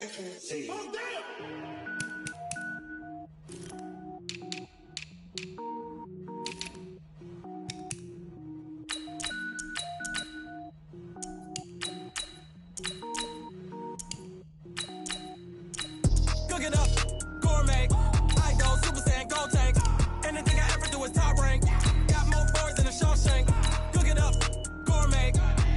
See. Oh, damn! Cook it up, gourmet. I go Super Saiyan, gold tank. Anything I ever do is top rank. Got more boys than a Shawshank. Cook it up, gourmet.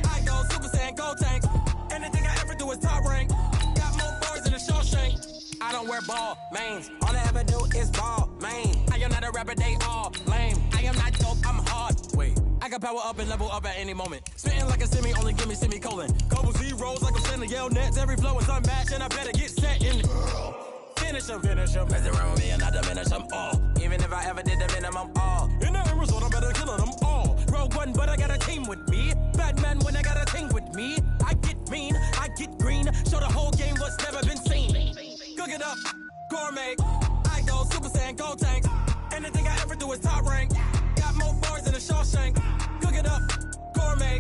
I go Super Saiyan, gold tank. Anything I ever do is top rank. Got more boys than a Shawshank. I don't wear ball mains. All I ever do is ball main. I am not a rapper, they all lame. I am not dope, I'm hard. Wait, I can power up and level up at any moment. Spitting like a semi, only give me semicolon. Couple zeros like I'm sending yell nets. Every flow is unmatched and I better get set in. Finish them. Mess around with me and I diminish them all. Even if I ever did the minimum all. In the end result, I better kill them all. Rogue One, but I got a team with me. Batman when I got a team with me. I get mean, I get green. Show the whole game what's never been seen. Cook it up, gourmet. I go Super Saiyan, gold tank. Anything I ever do is top rank. Got more boys than a Shawshank. Cook it up, gourmet.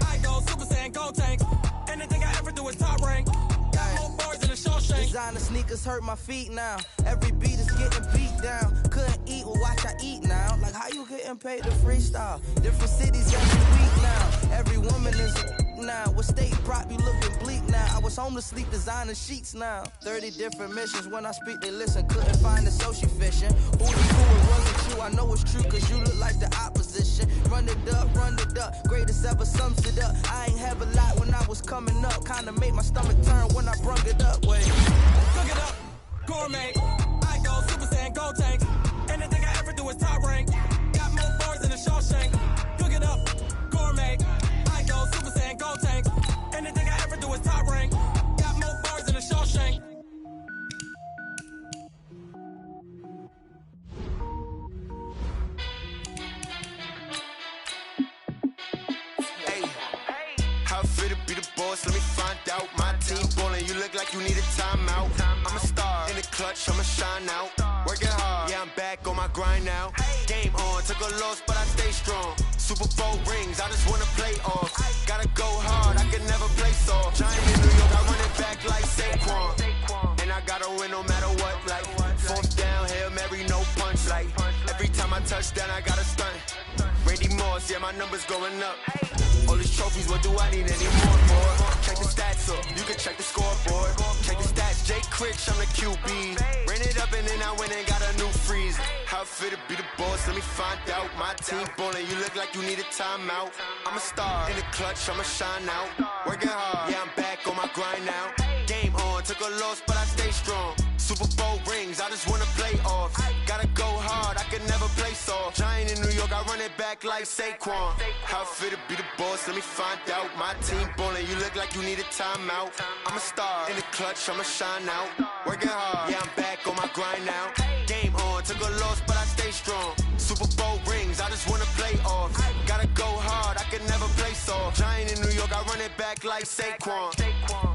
I go Super Saiyan, gold tank. Anything I ever do is top rank. Got more boys than a Shawshank. Designer sneakers hurt my feet now. Every beat is getting beat down. Couldn't eat, well watch I eat now. Like how you getting paid to freestyle? Different cities every week now. Every woman is now. With state prop, you looking bleak now. I was home to sleep, designer sheets now. 30 different missions. When I speak, they listen. Couldn't find it, so she fishing. Who the cool it wasn't you? I know it's true, cause you look like the opposition. Run it up. Greatest ever sums it up. I ain't have a lot when I was coming up. Kinda made my stomach turn when I brung it up. Wait. Cook it up, gourmet. I go Super Saiyan, gold tank. Anything I ever do is top rank. Got more boys than a Shawshank. Cook it up, gourmet. I go Super Saiyan, gold tank. Anything I ever do is top rank. Got more boys than a Shawshank. Hey, how I feel to be the boss? Let me find out. My team ballin', you look like you need a timeout. I'm a star in the clutch, I'ma shine out. Working hard, yeah, I'm back on my grind now. Game on, took a loss, but I stay strong. Super Bowl rings, I just wanna play off. Gotta go hard, I can never play soft. Giant in New York, I run it back like Saquon. And I gotta win no matter what, like fourth down, Hail Mary, no punch. Like every time I touch down, I gotta stunt. Randy Moss, yeah, my numbers going up. All these trophies, what do I need any more for? Check the stats up, you can check the scoreboard. Check the stats, Jay Critch, I'm the QB. Ran it up and then I went and got a new freeze. How I feel to be the boss, let me find out. My team ballin', you look like you need a timeout. I'm a star in the clutch, I'ma shine out. Working hard, yeah, I'm back on my grind now. Game on, took a loss, but I stay strong. Super Bowl rings, I just wanna play off. Gotta go hard, I can never play soft. Giant in New York, I run it back like Saquon. How I feel to be the boss, let me find out. My team ballin', you look like you need a timeout. I'm a star in the clutch, I'ma shine out. Working hard, yeah, I'm back on my grind now. Game on, took a loss, but I stay strong. Super Bowl rings, I just wanna play off. Gotta go hard, I can never play soft. Giant in New York, I run it back like Saquon.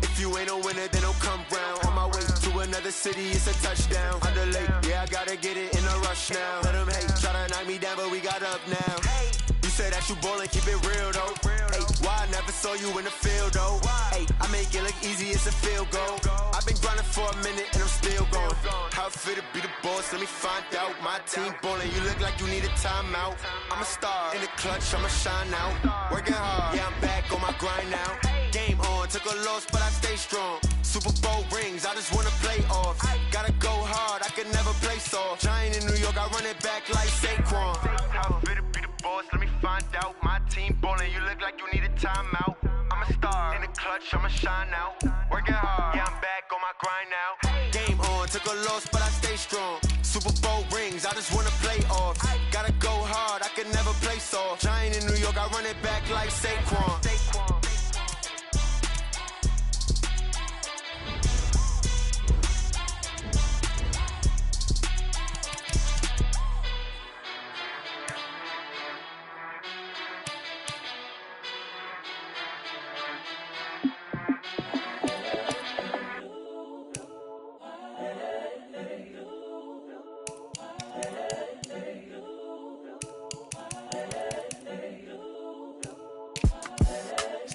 If you ain't a winner, then don't come round. On my way to another city, it's a touchdown. Underlay, yeah, I gotta get it in a rush now. Let them hate, try to knock me down, but we got up now. You said that you ballin', keep it real though. Hey, why I never saw you in the field though? Hey, I make it look easy, it's a field goal. I've been grinding for a minute and I'm still going. How I feel to be the boss, let me find out. My team ballin', you look like you need a timeout. I'm a star in the clutch, I'ma shine out. Working hard, yeah, I'm back on my grind now. Game on, took a loss, but I stay strong. Super Bowl rings, I just wanna play off. Gotta go hard, I can never play soft. Giant in New York, I run it back like Saquon. How I feel to be the boss, let me find out. My team ballin', you look like you need a timeout. I'm a star in the clutch, I'ma shine out. Working hard, yeah, I'm back on my grind now. Game on, took a loss, but I stay strong. Super Bowl rings, I just wanna play off. Gotta go hard, I can never play soft. Giant in New York, I run it back like Saquon.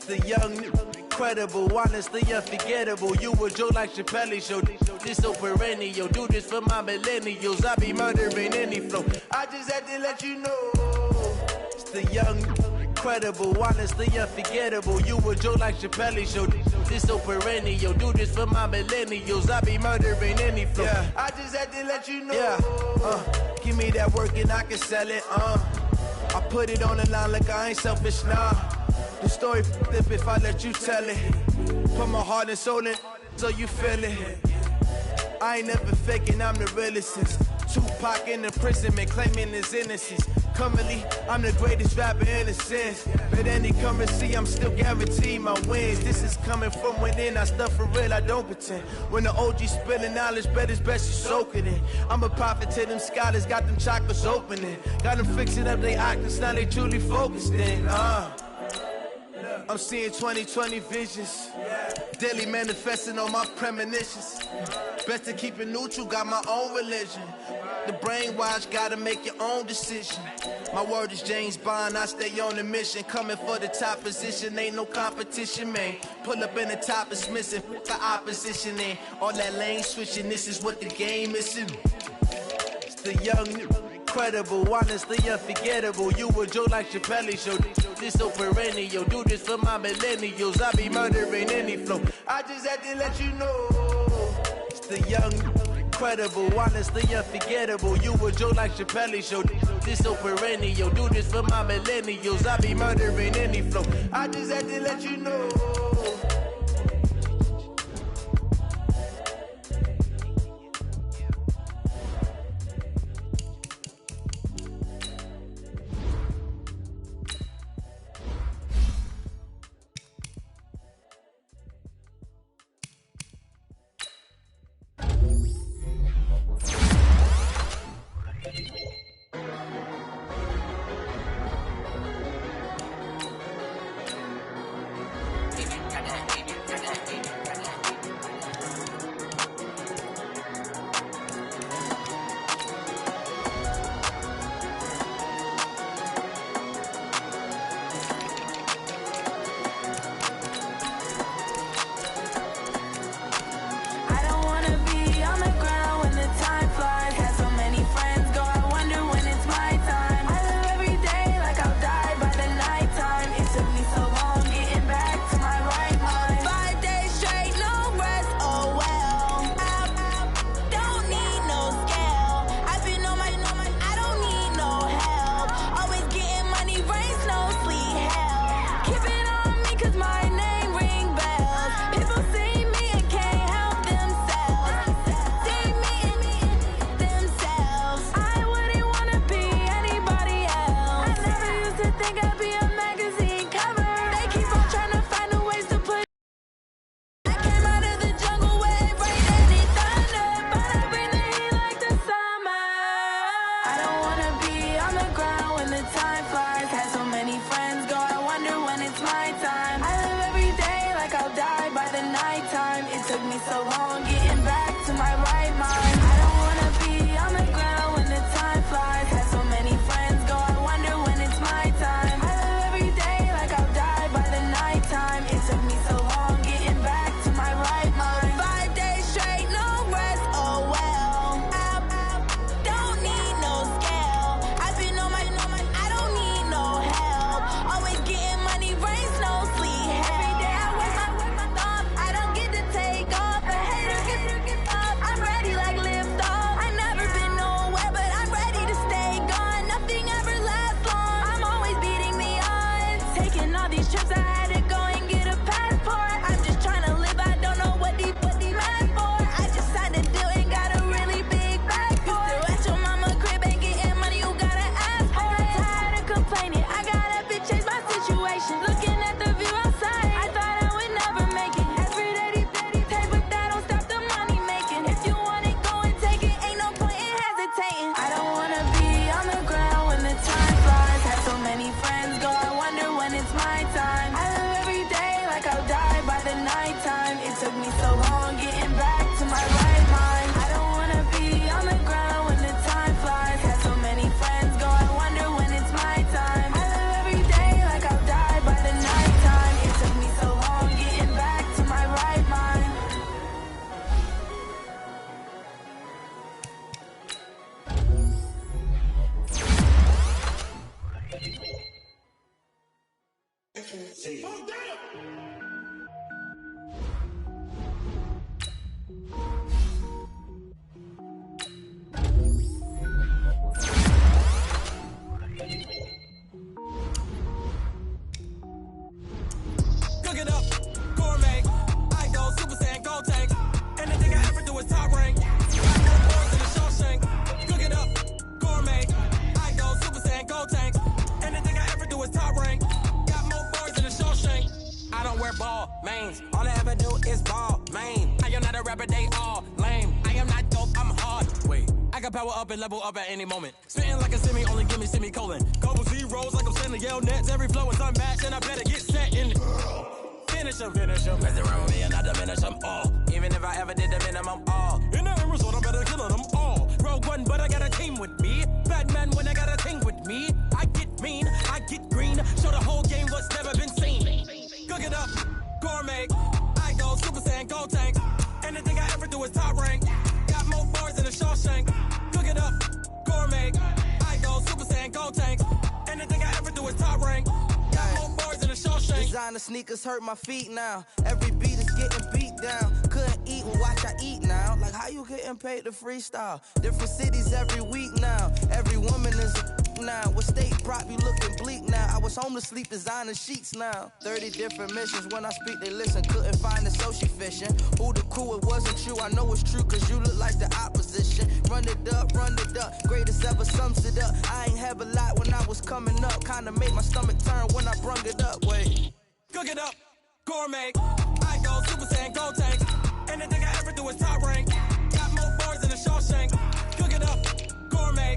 The young incredible, honestly unforgettable. You a joke like Chappelle show. This so perennial. Do this for my millennials. I be murdering any flow. I just had to let you know. It's the young, incredible, honestly unforgettable. You a joke like Chappelle show. This so perennial. Do this for my millennials. I be murdering any flow. Yeah. I just had to let you know. Yeah. Give me that work and I can sell it. I put it on the line like I ain't selfish, nah. The story flip if I let you tell it. Put my heart and soul in so you feel it. I ain't never faking, I'm the realest since Tupac in imprisonment, claiming his innocence. Currently, I'm the greatest rapper in a sense. But any currency, I'm still guaranteed my wins. This is coming from within, I stuff for real, I don't pretend. When the OG spilling knowledge, bet it's best you soak it in. I'm a prophet to them scholars, got them chakras opening. Got them fixing up they octaves, now they truly focused in. I'm seeing 2020 visions, daily manifesting on my premonitions. Best to keep it neutral, got my own religion. The brainwash, gotta make your own decision. My word is James Bond, I stay on the mission. Coming for the top position, ain't no competition, man. Pull up in the top, it's missing, the opposition in. All that lane switching, this is what the game is in. It's the young, incredible, honestly unforgettable. You a joke like Chappelle show. This so perennial. Do this for my millennials. I be murdering any flow. I just had to let you know. It's the young, incredible, honestly unforgettable. You a joke like Chappelle show. This so perennial. Do this for my millennials. I be murdering any flow. I just had to let you know. When the time flies, had so many friends go, I wonder when it's my time. Say, oh damn! Cook it up, gourmet. I go Super Saiyan, go tank. Anything I ever do is top rank. Got more boys than a Shawshank. Cook it up, gourmet. I go Super Saiyan, go tank. Anything I ever do is top rank. Got more boys than a Shawshank. I don't wear ball mains. All I ever do is ball main. I am not a rapper, they all lame. I am not dope, I'm hard. Wait, I can power up and level up at any moment. Spitting like a semi, only give me semicolon. Couple zeros like I'm sending yell nets. Every flow is unmatched and I better get set in. Finish them. Mess around with me and I diminish them all. Even if I ever did the minimum all. In the end result, I better kill them all. Rogue One, but I got a team with me. Batman when I got a thing with me. I get mean, I get green. Show the whole game what's never been seen. Cook it up, gourmet. I go Super Saiyan, go tank. Anything I ever do is top rank. Got more bars than a Shawshank. Cook it up, gourmet. I go Super Saiyan, go tank. Anything I ever do is top rank. Got more bars than a Shawshank. Designer sneakers hurt my feet now. Every beat is getting beat down. Couldn't eat, well watch I eat now. Like how you getting paid to freestyle? Different cities every week now. Every woman is a now. With state prop, you looking bleak now. I was home to sleep, designer sheets now. 30 different missions. When I speak, they listen. Couldn't find it, so she fishing. Who the crew? It wasn't true. I know it's true, cause you look like the opposition. Run it up. Greatest ever sums it up. I ain't have a lot when I was coming up. Kinda made my stomach turn when I brung it up. Wait. Cook it up, gourmet. I go Super Saiyan, go tank. Anything I ever do is top rank. Got more bars than a Shawshank. Cook it up, gourmet.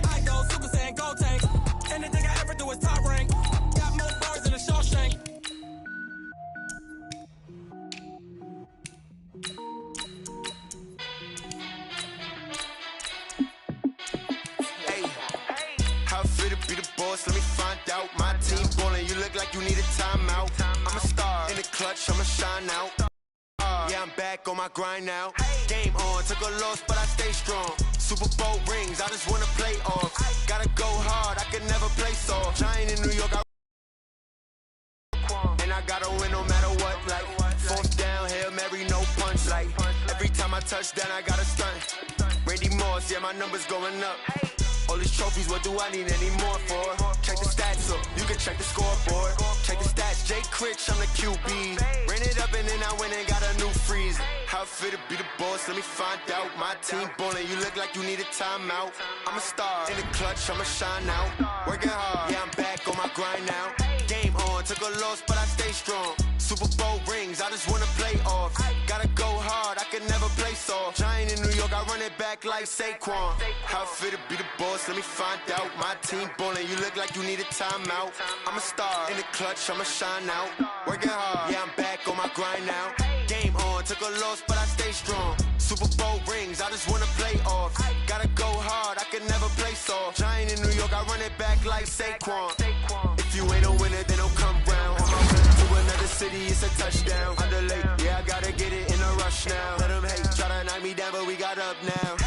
I go Super Saiyan, go tank. Anything I ever do is top rank. Got more bars than a Shawshank. Hey, how fit to be the boss? Let me find out. My team ballin', you look like you need a timeout. I'm a star in the clutch, I'ma shine out. Yeah, I'm back on my grind now. Game on, took a loss, but I stay strong. Super Bowl rings, I just wanna play off. Gotta go hard, I can never play soft. Giant in New York, and I gotta win no matter what. Like, fourth down, Hail Mary, no punch. Like, every time I touch down, I gotta stunt. Randy Moss, yeah, my numbers going up. All these trophies, what do I need any more for? Check the stats up, you can check the scoreboard. Check the stats, Jay Critch, I'm the QB. Ran it up and then I went and got a new freeze. How fit to be the boss, let me find out. My team ballin', you look like you need a timeout. I'm a star, in the clutch, I'ma shine out. Working hard, yeah, I'm back on my grind now. Game on, took a loss, but I stay strong. Super Bowl rings, I just wanna play off. Gotta go hard, I can never play soft. Giant in New York, I run it back like Saquon. How fit to be the boss, let me find out. My team ballin', you look like you need a timeout. I'm a star, in the clutch, I'ma shine out. Working hard, yeah, I'm back on my grind now. Game on, took a loss, but I stay strong. Super Bowl rings, I just wanna play off. Gotta go hard, I can never play soft. Giant in New York, I run it back like Saquon. If you ain't a winner, then don't come round. On my way to another city, it's a touchdown. Underlay, yeah, I gotta get it in a rush now. Let them hate, try to knock me down, but we got up now.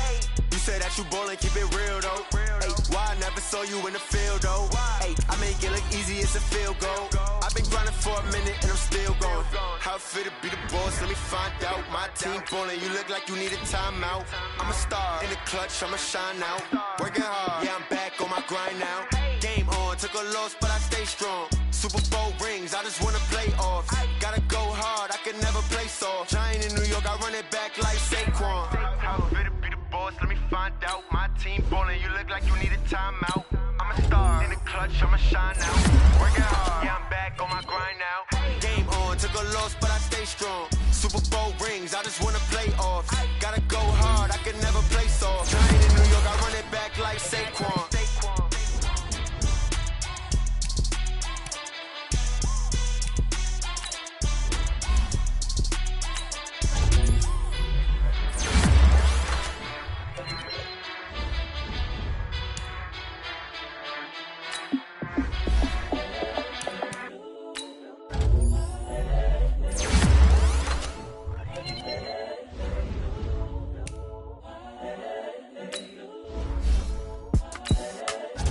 You say that you ballin', keep it real though. Hey, why I never saw you in the field though? Hey, I make it look easy, it's a field goal. I've been grinding for a minute and I'm still going. How fit to be the boss, let me find out. My team ballin', you look like you need a timeout. I'm a star, in the clutch, I'ma shine out. Working hard, yeah, I'm back on my grind now. Game on, took a loss, but I stay strong. Super Bowl rings, I just wanna play off. Gotta go hard, I can never play soft. Giant in New York, I run it back like Saquon. How fit to be the boss, let me find out. My team ballin', you look like you need a timeout. I'm a star, in the clutch, I'ma shine out. Working hard, yeah, I'm back on my grind now. Game on, took a loss, but I stay strong. Super Bowl rings, I just wanna play off. Gotta go hard, I can never play soft. Giant in New York, I run it back like Saquon.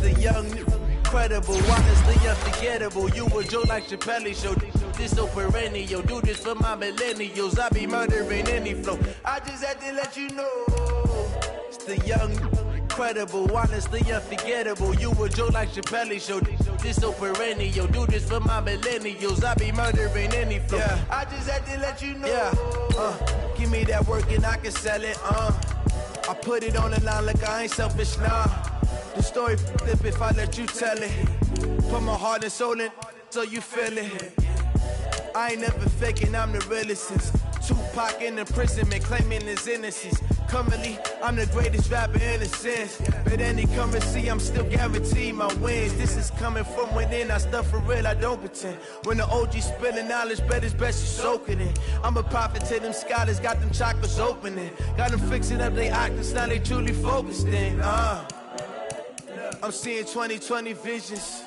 The young, incredible, why does the unforgettable. You a joke like Chappelle show. This so perennial. Do this for my millennials. I be murdering any flow. I just had to let you know. It's the young, incredible, honestly unforgettable. You a joke like Chappelle show. This so perennial. Do this for my millennials. I be murdering any flow. Yeah. I just had to let you know. Yeah. Give me that work and I can sell it. I put it on the line like I ain't selfish, nah. The story flip if I let you tell it. Put my heart and soul in so you feel it. I ain't never faking, I'm the realest since Tupac in imprisonment, claiming his innocence. Currently, I'm the greatest rapper in a sense. But any currency, I'm still guaranteed my wins. This is coming from within, I stuff for real, I don't pretend. When the OG spilling knowledge, bet it's best you soak it in. I'm a prophet to them scholars, got them chakras opening. Got them fixing up they octaves, now they truly focused in. I'm seeing 2020 visions.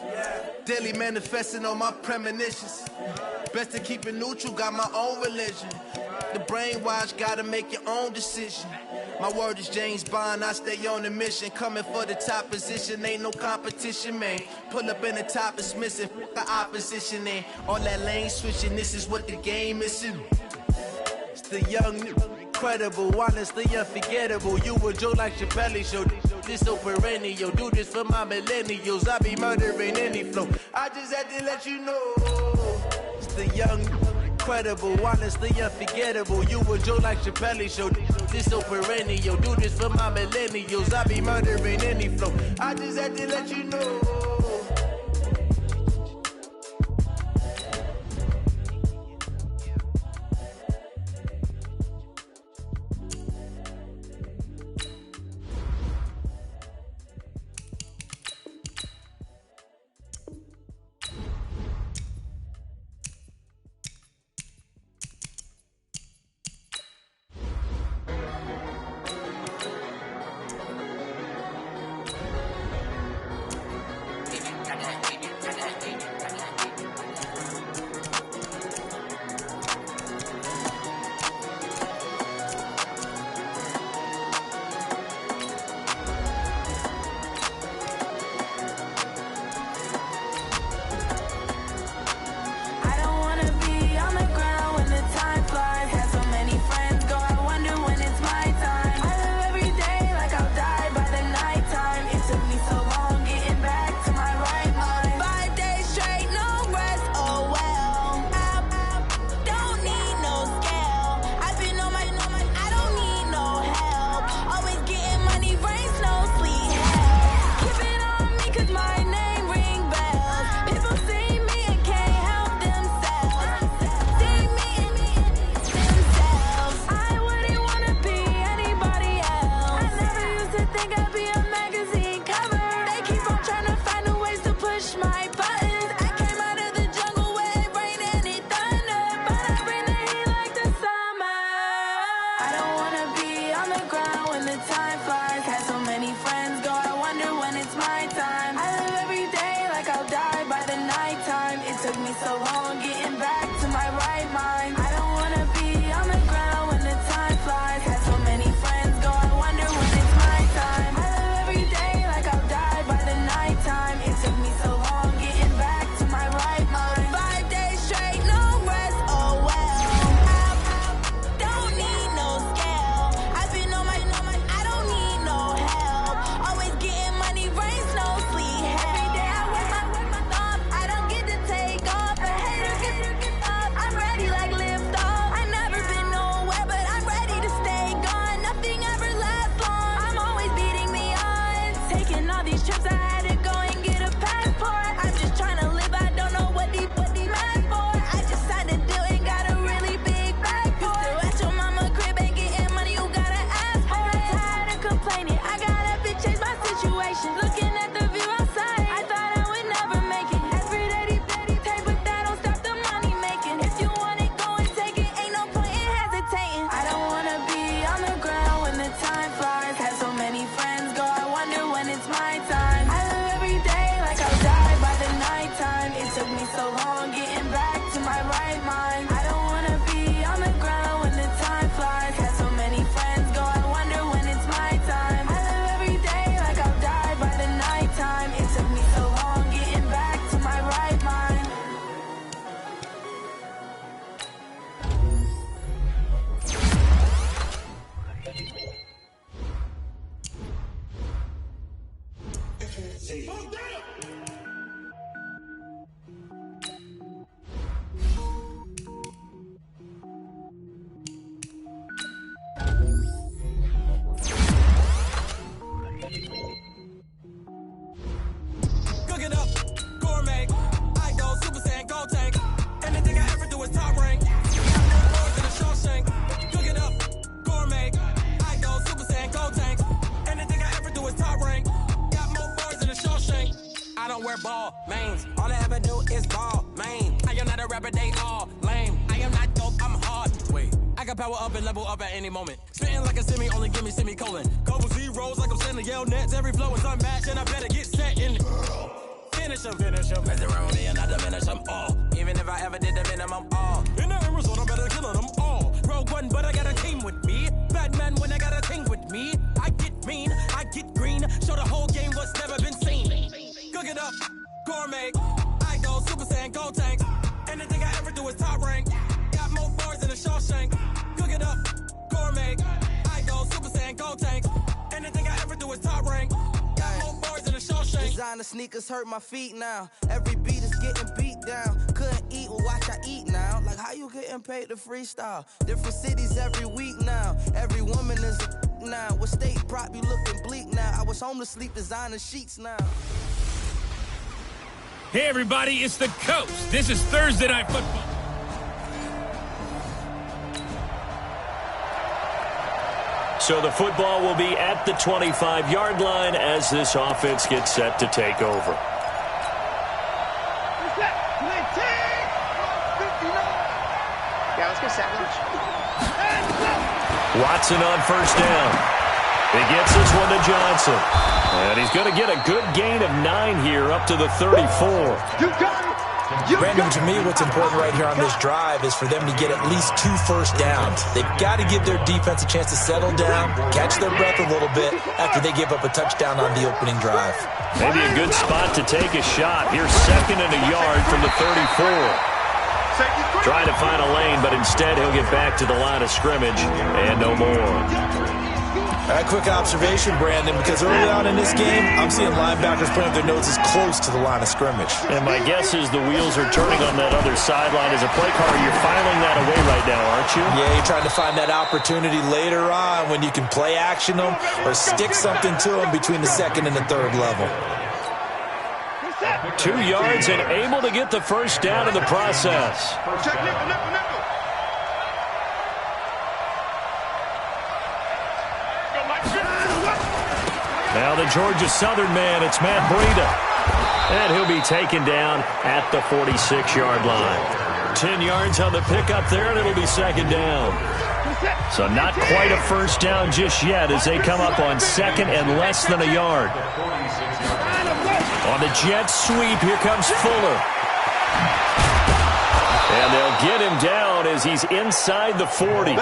Daily manifesting on my premonitions. Best to keep it neutral, got my own religion. The brainwash, gotta make your own decision. My word is James Bond, I stay on a mission. Coming for the top position, ain't no competition, man. Pull up in the top, it's missing, the opposition, and all that lane switching, this is what the game is. It's the young, incredible, honestly unforgettable. You a joke like Chappelle show. This so perennial. Do this for my millennials. I be murdering any flow. I just had to let you know. It's the young, incredible, honestly unforgettable. You a joke like Chappelle show. This so perennial. Do this for my millennials. I be murdering any flow. I just had to let you know. Took me so long getting back to my power up and level up at any moment. Spitting like a semi, only give me semicolon. Couple zeros like I'm sending yell nets. Every flow is unmatched, and I better get set in. Finish them. Mess around me and I diminish them all. Even if I ever did the minimum, all. In the end result, I better kill them all. Rogue One, but I got a team with me. Batman when I got a team with me. I get mean, I get green. Show the whole game what's never been seen. Cook it up, gourmet. I go Super Saiyan, Gold Tank. Anything I ever do is top rank. Got more bars than a Shawshank. Cook it up, gourmet. I go Super Saiyan, Gold Tank. Anything I ever do is top rank. Got more bars than a Shawshank. Designer sneakers hurt my feet now. Every beat is getting beat down. Couldn't eat, well watch I eat now. Like how you getting paid to freestyle? Different cities every week now. Every woman is a now. What state prop you looking bleak now? I was home to sleep designer sheets now. Hey everybody, it's the Coach. This is Thursday Night Football. So the football will be at the 25-yard line as this offense gets set to take over. Yeah, let's go sandwich. Watson on first down. He gets this one to Johnson. And he's going to get a good gain of 9 here up to the 34. You got it. Brandon, to me, what's important right here on this drive is for them to get at least 2 first downs. They've got to give their defense a chance to settle down, catch their breath a little bit after they give up a touchdown on the opening drive. Maybe a good spot to take a shot. Here's 2nd and a yard from the 34. Trying to find a lane, but instead he'll get back to the line of scrimmage and no more. A quick observation, Brandon, because early on in this game, I'm seeing linebackers putting their noses close to the line of scrimmage. And my guess is the wheels are turning on that other sideline. As a play caller, you're filing that away right now, aren't you? Yeah, you're trying to find that opportunity later on when you can play action them or stick something to them between the 2nd and the 3rd level. 2 yards and able to get the first down in the process. Now the Georgia Southern man, it's Matt Breida. And he'll be taken down at the 46-yard line. 10 yards on the pickup there, and it'll be 2nd down. So not quite a first down just yet as they come up on 2nd and less than a yard. On the jet sweep, here comes Fuller. And they'll get him down as he's inside the 40.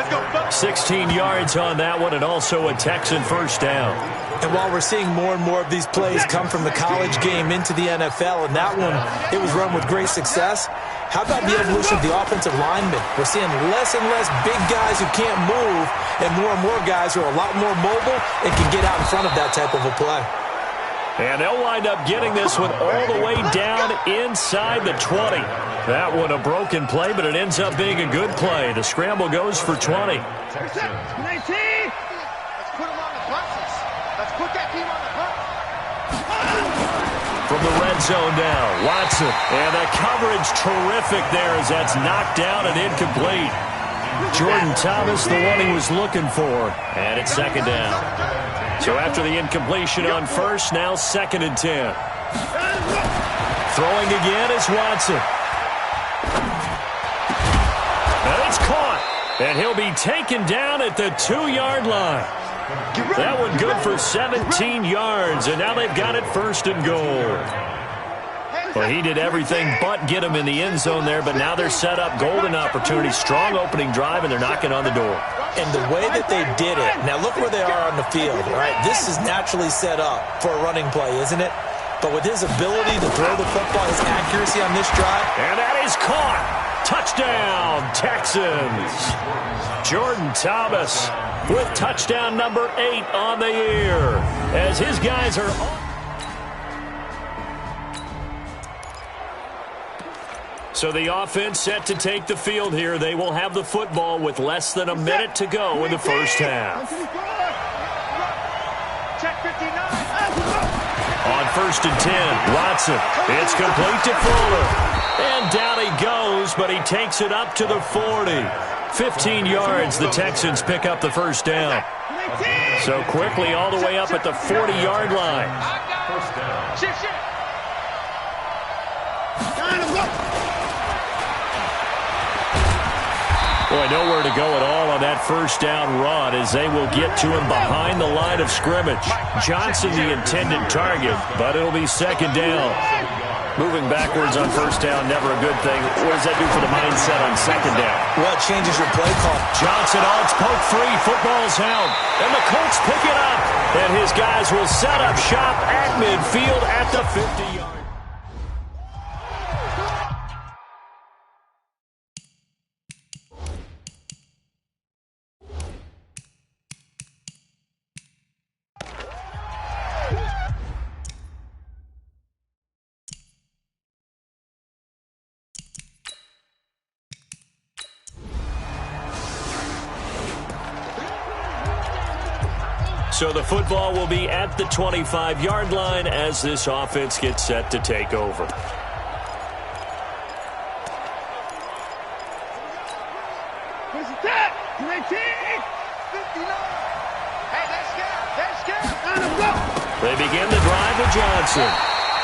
16 yards on that one, and also a Texan first down. And while we're seeing more and more of these plays come from the college game into the NFL, and that one, it was run with great success, how about the evolution of the offensive linemen? We're seeing less and less big guys who can't move, and more guys who are a lot more mobile and can get out in front of that type of a play. And they'll wind up getting this one all the way down inside the 20. That one a broken play, but it ends up being a good play. The scramble goes for 20. Let's put them on the buses. Let's put that team on the bus. From the red zone now, Watson. And the coverage terrific there as that's knocked down and incomplete. Jordan Thomas, the one he was looking for. And it's 2nd down. So after the incompletion on first, now 2nd and 10. Throwing again is Watson. And it's caught. And he'll be taken down at the 2-yard line. That one good for 17 yards, and now they've got it 1st and goal. Well, he did everything but get him in the end zone there, but now they're set up. Golden opportunity, strong opening drive, and they're knocking on the door. And the way that they did it, now look where they are on the field, all right? This is naturally set up for a running play, isn't it? But with his ability to throw the football, his accuracy on this drive. And that is caught. Touchdown, Texans. Jordan Thomas with touchdown number 8 on the year as his guys are on. So the offense set to take the field here. They will have the football with less than a minute to go in the first half. Check 59. On 1st and 10, Watson. It's complete to Fuller. And down he goes, but he takes it up to the 40. 15 yards, the Texans pick up the first down. So quickly all the way up at the 40-yard line. Boy, nowhere to go at all on that first down run as they will get to him behind the line of scrimmage. Johnson the intended target, but it'll be second down. Moving backwards on first down, never a good thing. What does that do for the mindset on second down? Well, it changes your play call. Johnson on its poke free. Football's held. And the Colts pick it up. And his guys will set up shop at midfield at the 50-yard. So the football will be at the 25-yard line as this offense gets set to take over. They begin the drive with Johnson.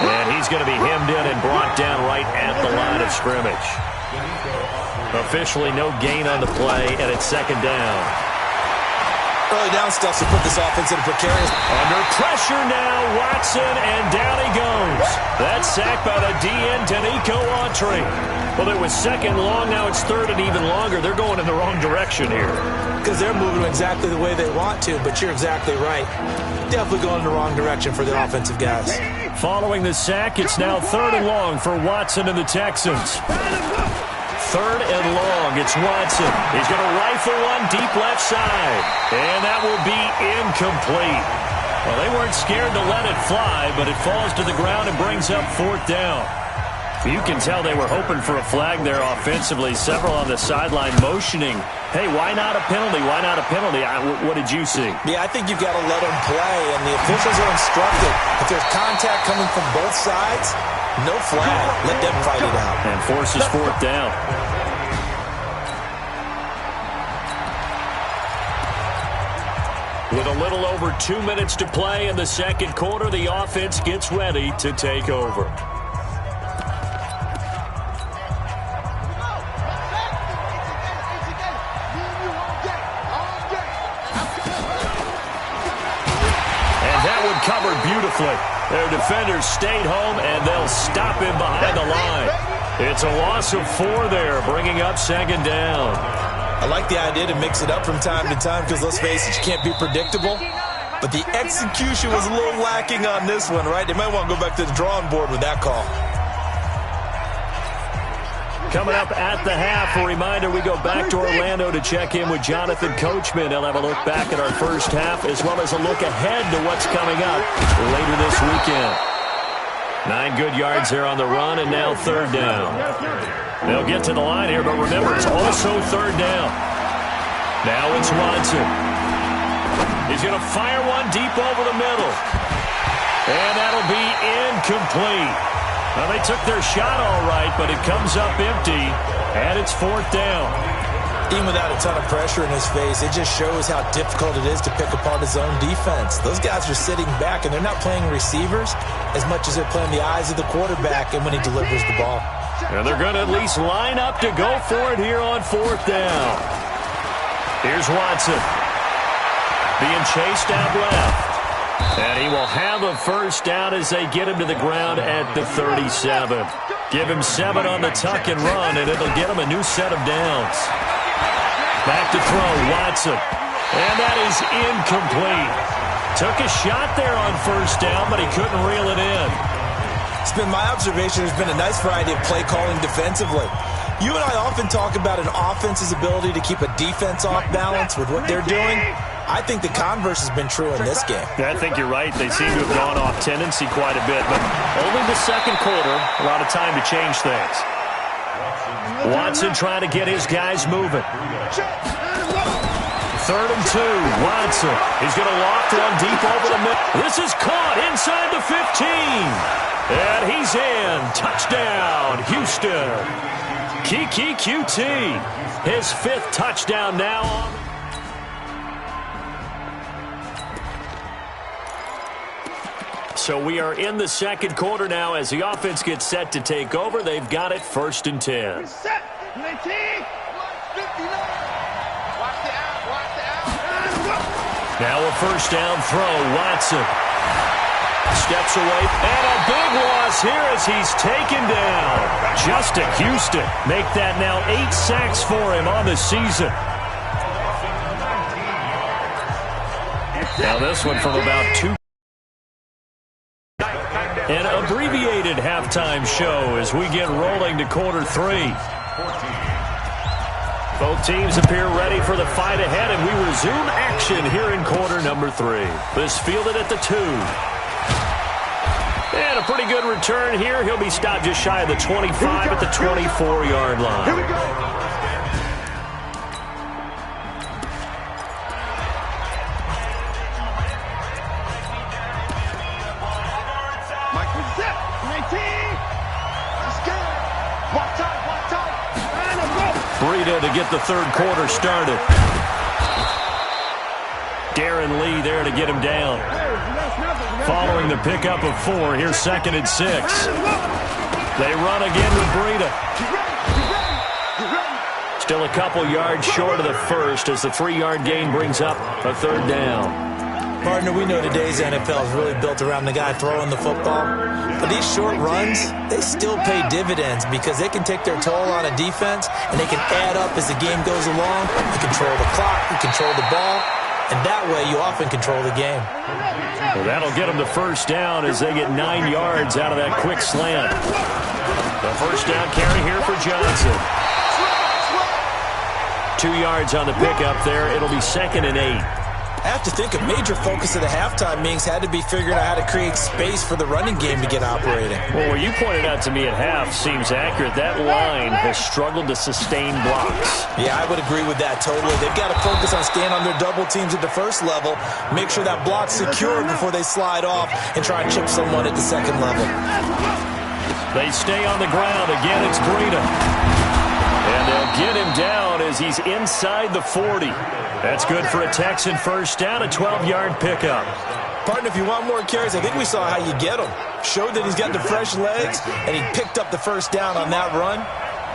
And he's going to be hemmed in and brought down right at the line of scrimmage. Officially no gain on the play, and it's second down. Early down stuff to put this offense in a precarious. Under pressure now, Watson, and down he goes. That's sacked by the DN, Danico Autry. Well, it was second long, now it's third and even longer. They're going in the wrong direction here. Because they're moving exactly the way they want to, but you're exactly right. Definitely going in the wrong direction for the offensive guys. Following the sack, it's now third and long for Watson and the Texans. Third and long, it's Watson. He's going to rifle one deep left side. And that will be incomplete. Well, they weren't scared to let it fly, but it falls to the ground and brings up fourth down. You can tell they were hoping for a flag there offensively. Several on the sideline motioning. Hey, why not a penalty? Why not a penalty? What did you see? Yeah, I think you've got to let them play, and the officials are instructed. If there's contact coming from both sides, no flag. Let them fight it out. And forces fourth down. With a little over 2 minutes to play in the second quarter, the offense gets ready to take over. And that one covered beautifully. Their defenders stayed home, and they'll stop him behind the line. It's a loss of 4 there, bringing up second down. I like the idea to mix it up from time to time because, let's face it, you can't be predictable. But the execution was a little lacking on this one, right? They might want to go back to the drawing board with that call. Coming up at the half, a reminder, we go back to Orlando to check in with Jonathan Coachman. He'll have a look back at our first half as well as a look ahead to what's coming up later this weekend. 9 good yards there on the run, and now third down. They'll get to the line here, but remember, it's also third down. Now it's Watson. He's going to fire one deep over the middle. And that'll be incomplete. Well, they took their shot all right, but it comes up empty, and it's fourth down. Even without a ton of pressure in his face, it just shows how difficult it is to pick apart his own defense. Those guys are sitting back, and they're not playing receivers as much as they're playing the eyes of the quarterback and when he delivers the ball. And they're going to at least line up to go for it here on fourth down. Here's Watson. Being chased out left. And he will have a first down as they get him to the ground at the 37. Give him 7 on the tuck and run, and it'll get him a new set of downs. Back to throw, Watson. And that is incomplete. Took a shot there on first down, but he couldn't reel it in. It's been my observation there's been a nice variety of play calling defensively. You and I often talk about an offense's ability to keep a defense off balance with what they're doing. I think the converse has been true in this game. Yeah, I think you're right. They seem to have gone off tendency quite a bit, but only the second quarter, a lot of time to change things. Watson trying to get his guys moving. Third and 2, Watson. He's going to loft one deep over the middle. This is caught inside the 15. And he's in. Touchdown, Houston. Kiki QT. His 5th touchdown now. So we are in the second quarter now as the offense gets set to take over. They've got it 1st and 10. Now a first down throw. Watson steps away, and a big loss here as he's taken down. Justin Houston make that now 8 sacks for him on the season. Now this one from about 2. An abbreviated halftime show as we get rolling to quarter 3. Both teams appear ready for the fight ahead, and we resume action here in quarter number 3. This fielded at the 2. And a pretty good return here. He'll be stopped just shy of the 25 at the 24-yard line. Here we go. Mike with zip. 19. Let's go. Walk tight, walk tight. And a go. Breida to get the third quarter started. Darren Lee there to get him down. Following the pickup of 4, here's 2nd and 6. They run again with Breida. Still a couple yards short of the first as the 3-yard gain brings up a third down. Partner, we know today's NFL is really built around the guy throwing the football. But these short runs, they still pay dividends because they can take their toll on a defense and they can add up as the game goes along. You control the clock, you control the ball, and that way you often control the game. Well, that'll get them the first down as they get 9 yards out of that quick slant. The first down carry here for Johnson. 2 yards on the pickup there. It'll be 2nd and 8. I have to think a major focus of the halftime meetings had to be figuring out how to create space for the running game to get operating. Well, what you pointed out to me at half seems accurate. That line has struggled to sustain blocks. Yeah, I would agree with that totally. They've got to focus on staying on their double teams at the first level, make sure that block's secure before they slide off and try and chip someone at the second level. They stay on the ground. Again, it's Breida. And they'll get him down as he's inside the 40. That's good for a Texan first down, a 12-yard pickup. Partner, if you want more carries, I think we saw how you get him. Showed that he's got the fresh legs, and he picked up the first down on that run.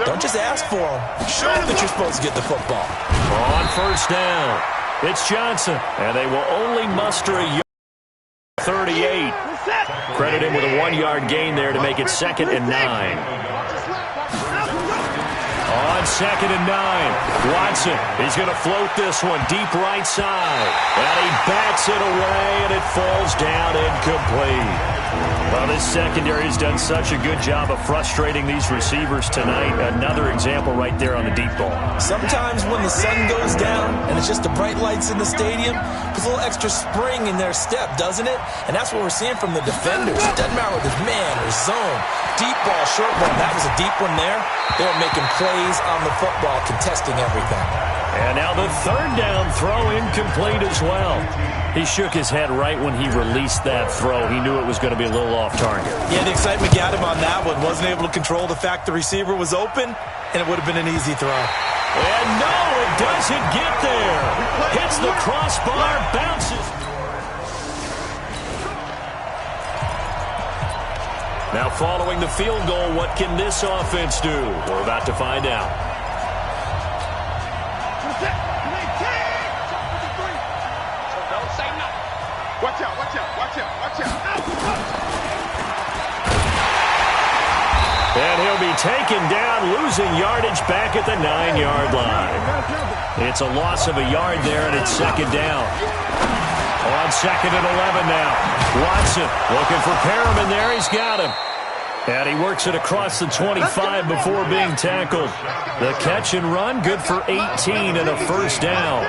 Don't just ask for him. Show him that you're supposed to get the football. On first down, it's Johnson, and they will only muster a yard. 38. Credit him with a 1-yard gain there to make it 2nd and 9. On 2nd and 9, Watson, he's going to float this one deep right side. And he bats it away, and it falls down incomplete. Well, this secondary has done such a good job of frustrating these receivers tonight. Another example right there on the deep ball. Sometimes when the sun goes down and it's just the bright lights in the stadium, there's a little extra spring in their step, doesn't it? And that's what we're seeing from the defenders. It doesn't matter whether it's man or zone. Deep ball, short ball. That was a deep one there. They were making plays on the football, contesting everything. And now the third down throw incomplete as well. He shook his head right when he released that throw. He knew it was going to be a little off target. Yeah, the excitement got him on that one. Wasn't able to control the fact the receiver was open, and it would have been an easy throw. And no, it doesn't get there. Hits the crossbar, bounces. Now following the field goal, what can this offense do? We're about to find out. Watch out, watch out, watch out, watch out. And he'll be taken down, losing yardage back at the 9-yard line. It's a loss of a yard there, and it's 2nd down. On 2nd and 11 now. Watson looking for Perriman there. He's got him. And he works it across the 25 before being tackled. The catch and run, good for 18 and a first down.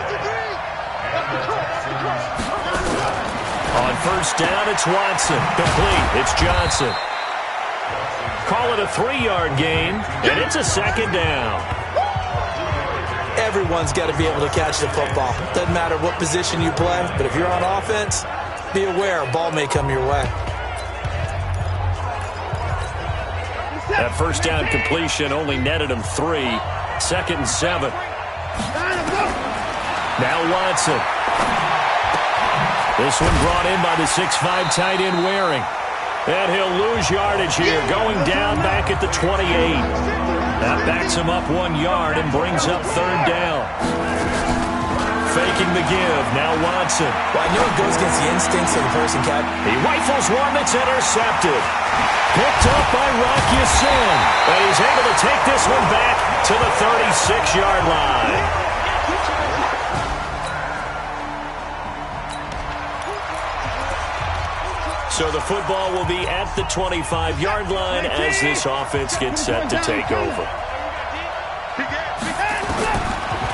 On first down, it's Watson. Complete. It's Johnson. Call it a 3-yard gain, and it's a 2nd down. Everyone's got to be able to catch the football. Doesn't matter what position you play, but if you're on offense, be aware a ball may come your way. That first down completion only netted him 3. 2nd and 7. Now Watson. This one brought in by the 6'5" tight end Waring. And he'll lose yardage here, going down back at the 28. That backs him up 1 yard and brings up third down. Faking the give, now Watson. Well, I know it goes against the instincts of the person, Cap. He rifles one that's intercepted. Picked up by Rocky Sin. And he's able to take this one back to the 36-yard line. So the football will be at the 25-yard line as this offense gets set to take over.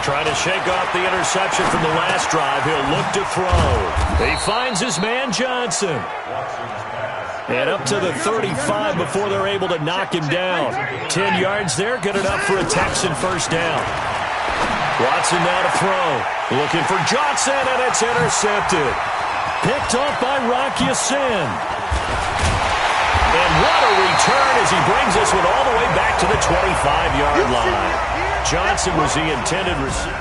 Trying to shake off the interception from the last drive. He'll look to throw. He finds his man Johnson. And up to the 35 before they're able to knock him down. 10 yards there, good enough for a Texan first down. Watson now to throw. Looking for Johnson, and it's intercepted. Picked off by Rocky Sin. And what a return as he brings this one all the way back to the 25-yard line. Johnson was the intended receiver.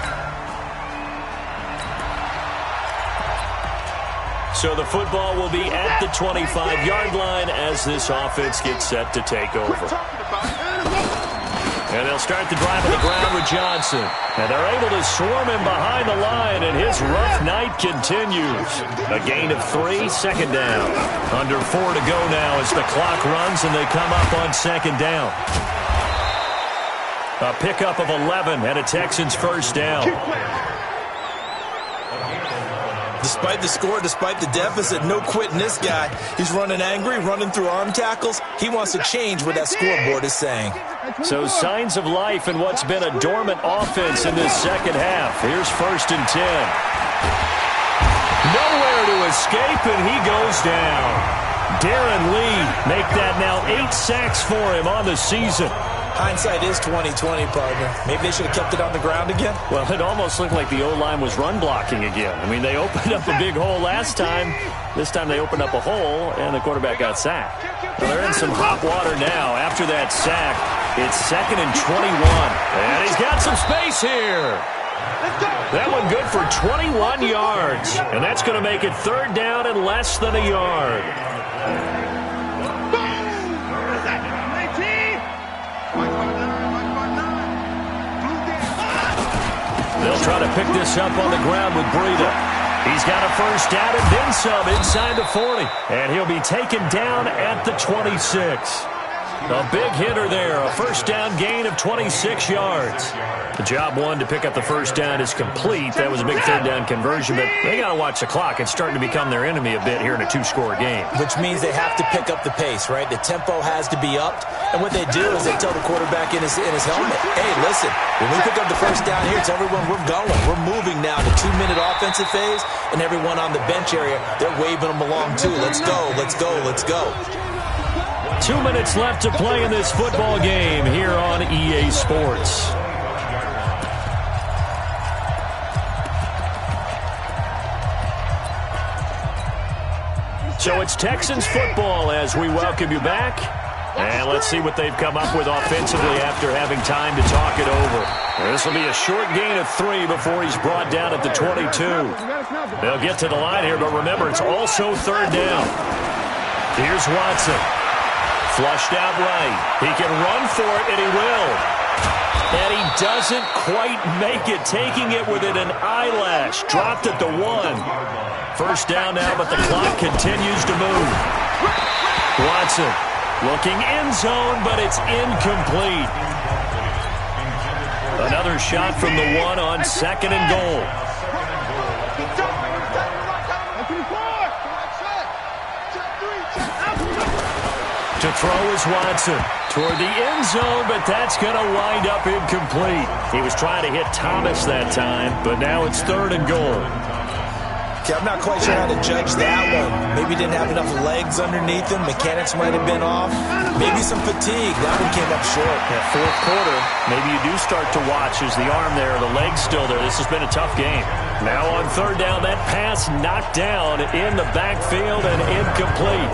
So the football will be at the 25-yard line as this offense gets set to take over. And they'll start the drive on the ground with Johnson. And they're able to swarm him behind the line, and his rough night continues. A gain of 3, second down. Under 4 to go now as the clock runs, and they come up on second down. A pickup of 11 and a Texans first down. Despite the score, despite the deficit, no quitting this guy. He's running angry, running through arm tackles. He wants to change what that scoreboard is saying. So signs of life in what's been a dormant offense in this second half. Here's 1st and 10. Nowhere to escape, and he goes down. Darren Lee make that now 8 sacks for him on the season. Hindsight is 20/20, partner. Maybe they should have kept it on the ground again. Well, it almost looked like the O-line was run blocking again. I mean, they opened up a big hole last time. This time they opened up a hole, and the quarterback got sacked. Well, they're in some hot water now. After that sack, it's 2nd and 21. And he's got some space here. That one good for 21 yards. And that's going to make it 3rd down and less than a yard. They'll try to pick this up on the ground with Breida. He's got a first down and then some inside the 40. And he'll be taken down at the 26. A big hitter there. A first down gain of 26 yards. The job one to pick up the first down is complete. That was a big 3rd down conversion, but they got to watch the clock. It's starting to become their enemy a bit here in a 2-score game. Which means they have to pick up the pace, right? The tempo has to be upped. And what they do is they tell the quarterback in his helmet, hey, listen, when we pick up the first down here, tell everyone we're going. We're moving now to 2-minute offensive phase, and everyone on the bench area, they're waving them along too. Let's go, let's go, let's go. 2 minutes left to play in this football game here on EA Sports. So it's Texans football as we welcome you back. And let's see what they've come up with offensively after having time to talk it over. This will be a short gain of 3 before he's brought down at the 22. They'll get to the line here, but remember, it's also 3rd down. Here's Watson. Flushed out right. He can run for it, and he will. And he doesn't quite make it, taking it within an eyelash. Dropped at the 1. First down now, but the clock continues to move. Watson looking end zone, but it's incomplete. Another shot from the 1 on 2nd and goal. To throw is Watson toward the end zone, but that's going to wind up incomplete. He was trying to hit Thomas that time, but now it's 3rd and goal. Okay, I'm not quite sure how to judge that one. Maybe didn't have enough legs underneath him. Mechanics might have been off. Maybe some fatigue. That one came up short. That 4th quarter, maybe you do start to watch as the arm there, the leg's still there. This has been a tough game. Now on 3rd down, that pass knocked down in the backfield and incomplete.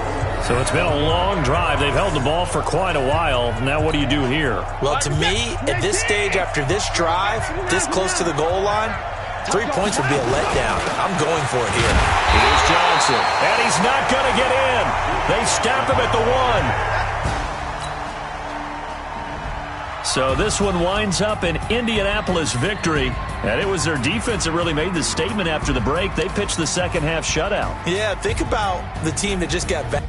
So it's been a long drive. They've held the ball for quite a while. Now what do you do here? Well, to me, at this stage after this drive, this close to the goal line, 3 points would be a letdown. I'm going for it here. Here's Johnson, and he's not going to get in. They stop him at the 1. So this one winds up an Indianapolis victory, and it was their defense that really made the statement after the break. They pitched the second half shutout. Yeah, think about the team that just got back.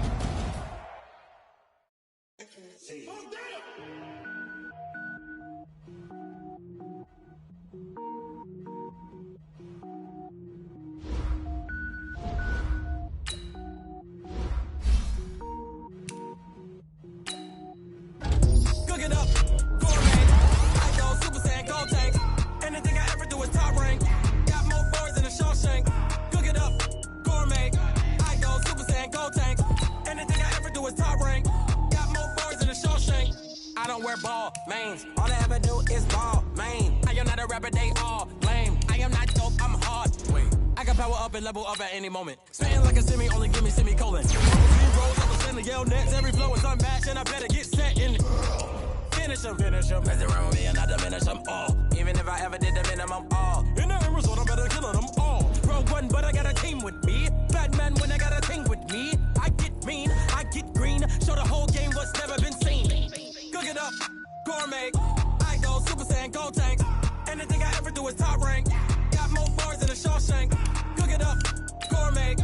Level up at any moment. Spitting like a semi, only give me semicolon. Rolls up a center, yell nets. Every flow is unmatched, and I better get set in. Finish them. Mess around with me and I diminish them all. Even if I ever did the minimum all. In the end result, I better kill them all. Rogue one, but I got a team with me. Bad man when I got a team with me. I get mean, I get green. Show the whole game what's never been seen. Cook it up, gourmet. I go Super Saiyan, go tank. Anything I ever do is top rank. Got more bars than a Shawshank. Cook it up, gourmet.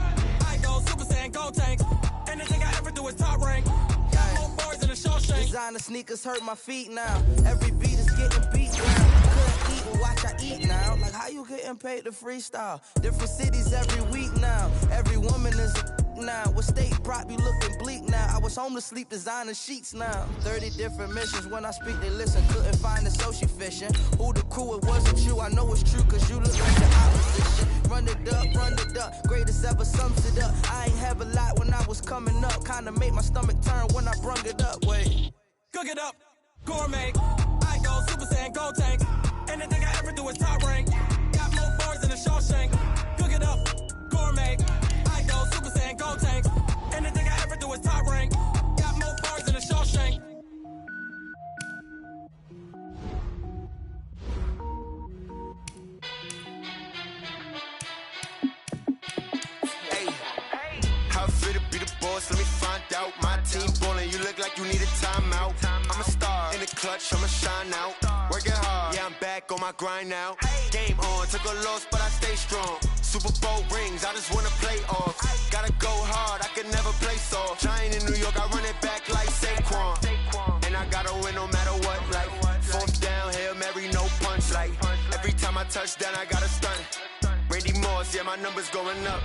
I go Super Saiyan, go tank. Anything I ever do is top rank. Got more bars than a Shawshank. Designer sneakers hurt my feet now. Every beat is getting beat now. Couldn't eat and watch I eat now. Like how you getting paid to freestyle? Different cities every week now. Every woman is a now. What state prop you looking bleak now? I was home to sleep designer sheets now. 30 different missions. When I speak they listen. Couldn't find the social fishing. Who the crew, it wasn't you. I know it's true cause you look like the opposition. Run it up, greatest ever sums it up. I ain't have a lot when I was coming up. Kinda made my stomach turn when I brung it up. Wait. Cook it up, gourmet. I go Super Saiyan, go tank. Anything I ever do is top rank. Got more bars than a Shawshank. Cook it up, gourmet. I go Super Saiyan, go tank. Anything I ever do is top rank. Got more bars than a Shawshank. Let me find out. My team ballin', you look like you need a timeout. I'm a star in the clutch, I'ma shine out. Working hard, yeah, I'm back on my grind now. Game on, took a loss, but I stay strong. Super Bowl rings, I just wanna play off. Gotta go hard, I can never play soft. Giant in New York, I run it back like Saquon. And I gotta win no matter what, like fourth down, Hail Mary, no punch. Like every time I touch down, I gotta stunt. Randy Moss, yeah, my numbers going up.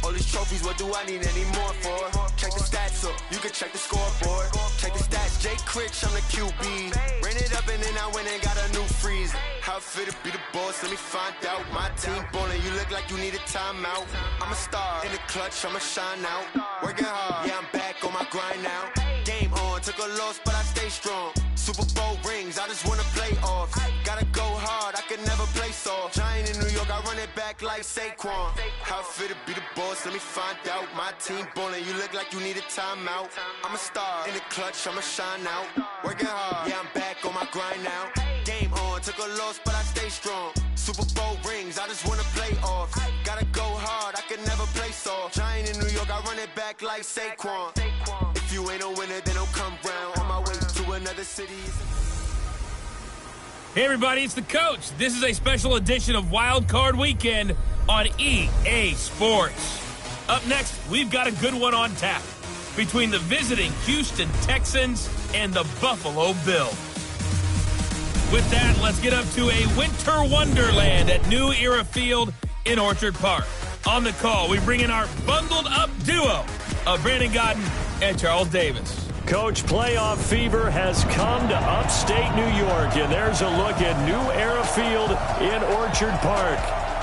All these trophies, what do I need any more for? Check the stats up, you can check the scoreboard. Check the stats, Jay Critch, I'm the QB. Ran it up and then I went and got a new freeze. How fit to be the boss, let me find out. My team ballin', you look like you need a timeout. I'm a star in the clutch, I'ma shine out. Working hard, yeah, I'm back on my grind now. Game on, took a loss, but I stay strong. Super Bowl rings, I just wanna play off. Gotta go hard, I can never play soft. Giant in New York, I run it back like Saquon. How fit to be the boss, let me find out. My team ballin', you look like you need a timeout. I'm a star in the clutch, I'ma shine out. Working hard, yeah, I'm back on my grind now. Game on, took a loss, but I stay strong. Super Bowl rings, I just wanna play off. Gotta go hard, I can never play soft. Giant in New York, I run it back like Saquon. If you ain't a winner, then don't come round. On my way to another city. Hey everybody, it's the Coach. This is a special edition of Wild Card Weekend on EA Sports. Up next, we've got a good one on tap between the visiting Houston Texans and the Buffalo Bills. With that, let's get up to a winter wonderland at New Era Field in Orchard Park. On the call, we bring in our bundled up duo of Brandon Godden and Charles Davis. Coach, playoff fever has come to upstate New York, and there's a look at New Era Field in Orchard Park.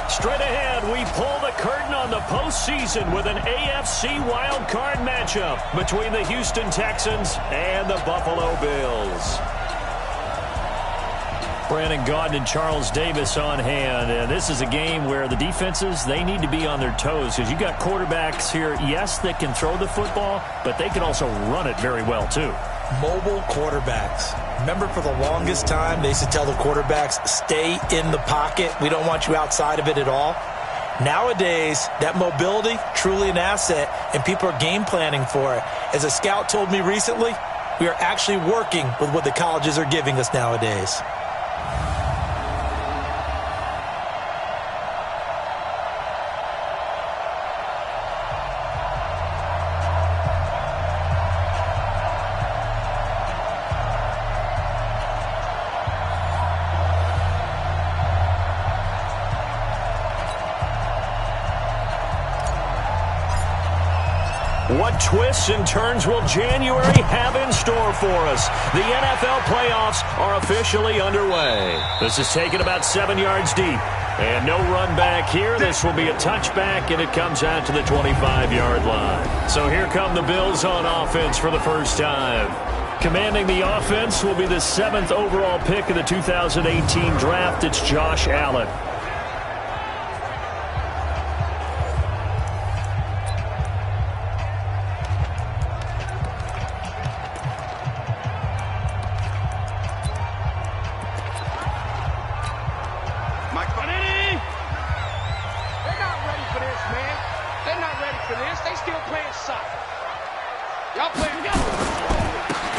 Straight ahead, we pull the curtain on the postseason with an AFC wildcard matchup between the Houston Texans and the Buffalo Bills. Brandon Gaudin and Charles Davis on hand. And this is a game where the defenses, they need to be on their toes because you got quarterbacks here, yes, that can throw the football, but they can also run it very well, too. Mobile quarterbacks. Remember, for the longest time, they used to tell the quarterbacks, stay in the pocket. We don't want you outside of it at all. Nowadays, that mobility, truly an asset, and people are game planning for it. As a scout told me recently, we are actually working with what the colleges are giving us nowadays. What twists and turns will January have in store for us? The NFL playoffs are officially underway. This is taken about 7 yards deep. And no run back here. This will be a touchback, and it comes out to the 25-yard line. So here come the Bills on offense for the first time. Commanding the offense will be the 7th overall pick of the 2018 draft. It's Josh Allen.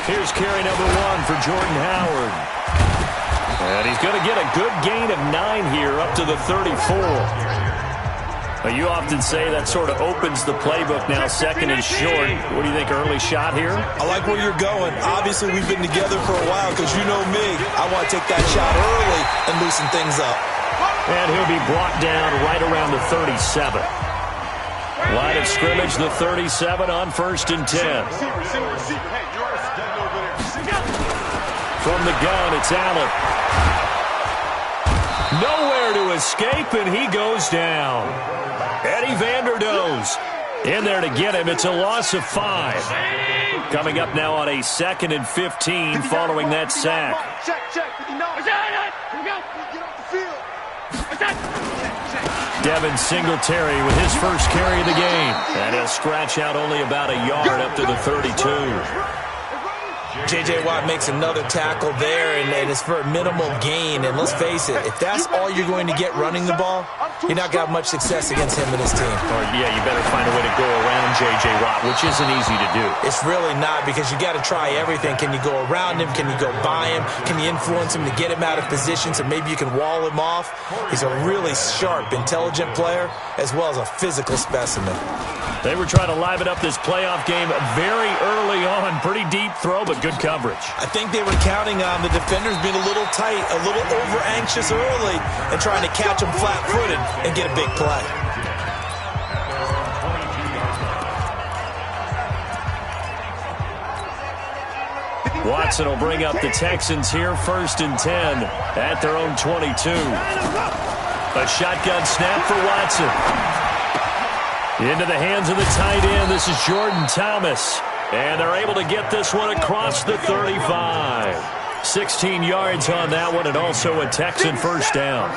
Here's carry number 1 for Jordan Howard. And he's going to get a good gain of 9 here up to the 34. Well, you often say that sort of opens the playbook now, 2nd and short. What do you think, early shot here? I like where you're going. Obviously, we've been together for a while because you know me. I want to take that shot early and loosen things up. And he'll be brought down right around the 37. Line of scrimmage, the 37 on 1st and 10. From the gun, it's Allen. Nowhere to escape, and he goes down. Eddie Vanderdoes in there to get him. It's a loss of 5. Coming up now on a 2nd and 15 following that sack. Devin Singletary with his first carry of the game. And he'll scratch out only about a yard up to the 32. J.J. Watt makes another tackle there, and it's for a minimal gain. And let's face it, if that's all you're going to get running the ball, you're not going to have much success against him and his team. Or, yeah, you better find a way to go around J.J. Watt, which isn't easy to do. It's really not, because you got to try everything. Can you go around him? Can you go by him? Can you influence him to get him out of position so maybe you can wall him off? He's a really sharp, intelligent player, as well as a physical specimen. They were trying to liven up this playoff game very early on. Pretty deep throw, but good coverage. I think they were counting on the defenders being a little tight, a little over-anxious early, and trying to catch them flat-footed and get a big play. Watson will bring up the Texans here, 1st and 10 at their own 22. A shotgun snap for Watson. Into the hands of the tight end. This is Jordan Thomas. And they're able to get this one across the 35. 16 yards on that one, and also a Texan first down.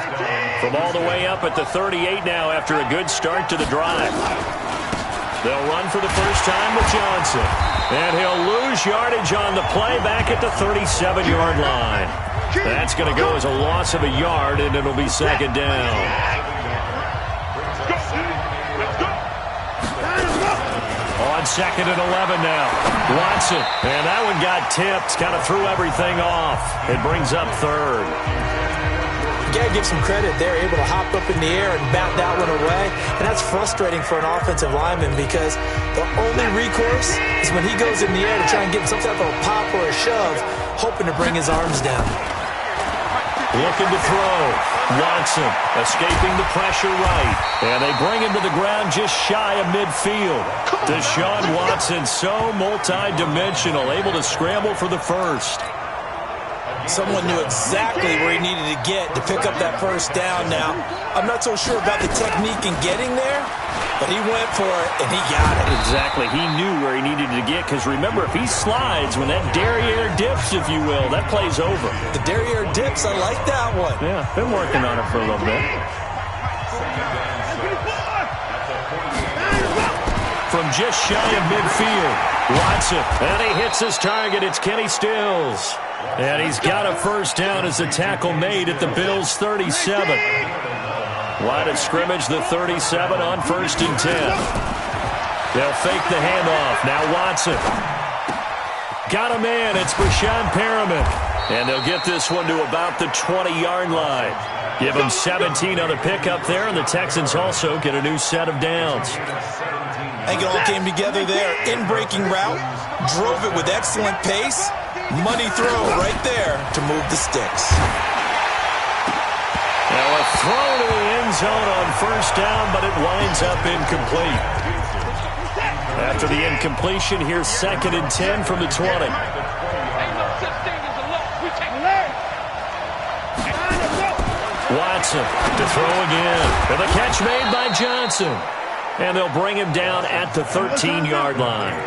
From all the way up at the 38 now after a good start to the drive. They'll run for the first time with Johnson. And he'll lose yardage on the play back at the 37-yard line. That's going to go as a loss of a yard, and it'll be 2nd down. On 2nd and 11 now. Watson. And that one got tipped. Kind of threw everything off. It brings up 3rd. You got to give some credit. They're able to hop up in the air and bat that one away. And that's frustrating for an offensive lineman because the only recourse is when he goes in the air to try and get some type of a pop or a shove, hoping to bring his arms down. Looking to throw. Watson escaping the pressure right. And they bring him to the ground just shy of midfield. Deshaun Watson, so multi-dimensional, able to scramble for the first. Someone knew exactly where he needed to get to pick up that first down. Now, I'm not so sure about the technique in getting there, but he went for it, and he got it. Exactly. He knew where he needed to get, because remember, if he slides, when that derriere dips, if you will, that play's over. The derriere dips, I like that one. Yeah, been working on it for a little bit. From just shy of midfield, Watson, and he hits his target. It's Kenny Stills. And he's got a first down as the tackle made at the Bills' 37. Line of scrimmage, the 37 on 1st and 10. They'll fake the handoff. Now Watson. Got a man. It's Brashad Perriman. And they'll get this one to about the 20-yard line. Give them 17 on the pickup there, and the Texans also get a new set of downs. I think it all came together there. In-breaking route, drove it with excellent pace. Money throw right there to move the sticks. Now a throw to the end zone on first down, but it winds up incomplete. After the incompletion, here's 2nd and 10 from the 20. Watson to throw again. And the catch made by Johnson. And they'll bring him down at the 13-yard line.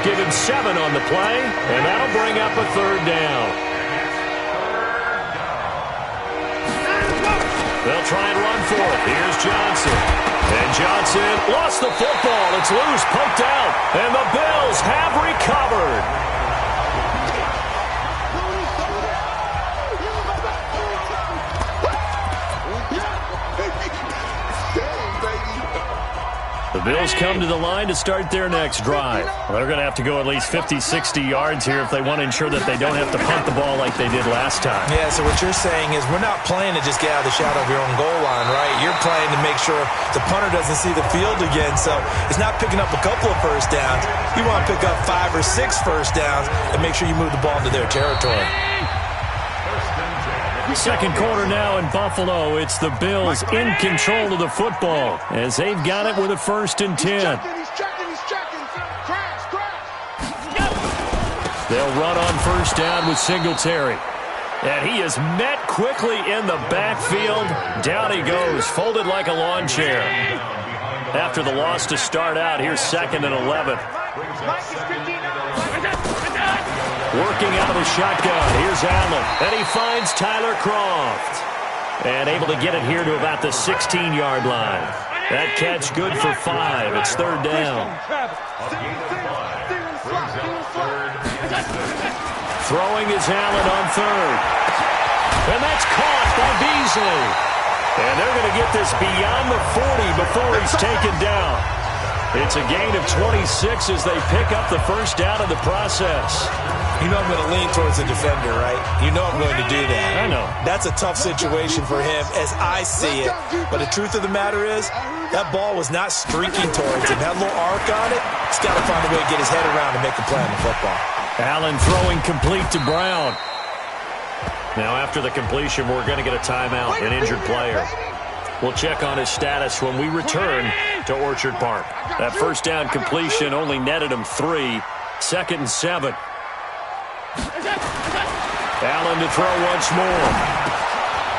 Give him 7 on the play, and that'll bring up a 3rd down. They'll try and run for it. Here's Johnson. And Johnson lost the football. It's loose, poked out. And the Bills have recovered. The Bills come to the line to start their next drive. Well, they're going to have to go at least 50, 60 yards here if they want to ensure that they don't have to punt the ball like they did last time. Yeah, so what you're saying is we're not playing to just get out of the shadow of your own goal line, right? You're playing to make sure the punter doesn't see the field again. So it's not picking up a couple of first downs. You want to pick up 5 or 6 first downs and make sure you move the ball into their territory. Second quarter now in Buffalo. It's the Bills in control of the football as they've got it with a 1st and 10. They'll run on first down with Singletary. And he is met quickly in the backfield. Down he goes, folded like a lawn chair. After the loss to start out, here's 2nd and 11. Working out of the shotgun. Here's Allen. And he finds Tyler Kroft. And able to get it here to about the 16-yard line. That catch good for 5. It's 3rd down. Throwing is Allen on 3rd. And that's caught by Beasley. And they're going to get this beyond the 40 before he's taken down. It's a gain of 26 as they pick up the first down in the process. You know I'm going to lean towards the defender, right? You know I'm going to do that. I know. That's a tough situation for him as I see it. But the truth of the matter is, that ball was not streaking towards him. That little arc on it, he's got to find a way to get his head around and make a play on the football. Allen throwing complete to Brown. Now after the completion, we're going to get a timeout, an injured player. We'll check on his status when we return to Orchard Park. That first down completion only netted him 3. 2nd and 7. Allen to throw once more.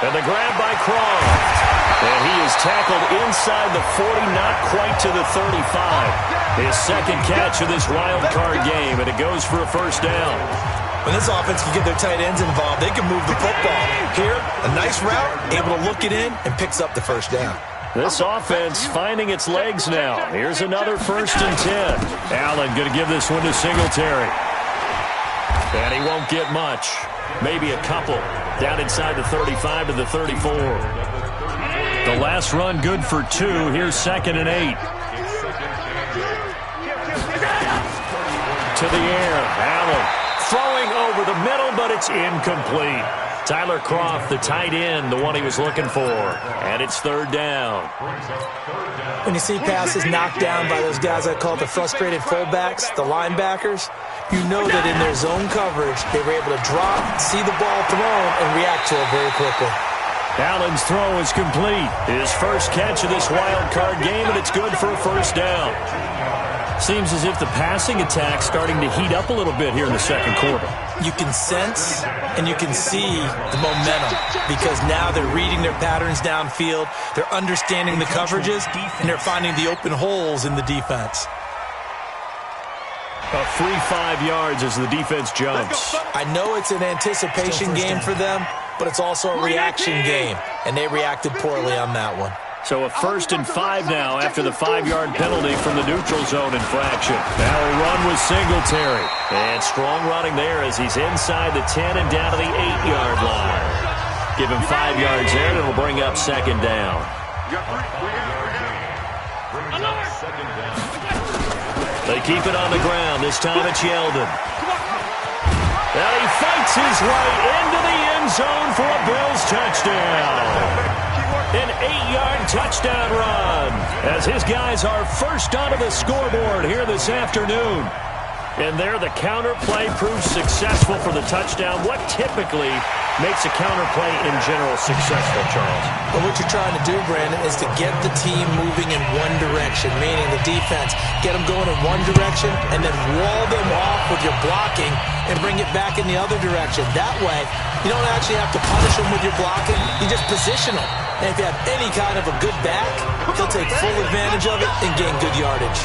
And the grab by Kroft. And he is tackled inside the 40, not quite to the 35. His 2nd catch of this wild card game, and it goes for a first down. When this offense can get their tight ends involved, they can move the football. Here, a nice route, able to look it in, and picks up the first down. This offense finding its legs now. Here's another 1st and 10. Allen going to give this one to Singletary. And he won't get much. Maybe a couple. Down inside the 35 to the 34. The last run good for 2. Here's 2nd and 8. To the air. Allen throwing over the middle, but it's incomplete. Tyler Kroft, the tight end, the one he was looking for. And it's 3rd down. When you see passes knocked down by those guys I call the frustrated fullbacks, the linebackers, you know that in their zone coverage, they were able to drop, see the ball thrown, and react to it very quickly. Allen's throw is complete. His first catch of this wild card game, and it's good for a first down. Seems as if the passing attack's starting to heat up a little bit here in the second quarter. You can sense and you can see the momentum because now they're reading their patterns downfield, they're understanding the coverages, and they're finding the open holes in the defense. A free 5 yards as the defense jumps. I know it's an anticipation game for them, but it's also a reaction game, and they reacted poorly on that one. So a 1st and 5 now after the 5-yard penalty from the neutral zone infraction. Now a run with Singletary. And strong running there as he's inside the 10 and down to the 8-yard line. Give him 5 yards there, and it'll bring up 2nd down. They keep it on the ground. This time it's Yeldon. And he fights his way into the end zone for a Bills touchdown. An 8-yard touchdown run as his guys are first onto the scoreboard here this afternoon. And there the counter play proves successful for the touchdown. What typically makes a counter play in general successful, Charles? Well, what you're trying to do, Brandon, is to get the team moving in one direction, meaning the defense, get them going in one direction and then wall them off with your blocking and bring it back in the other direction. That way, you don't actually have to punish them with your blocking. You just position them. And if you have any kind of a good back, he'll take full advantage of it and gain good yardage.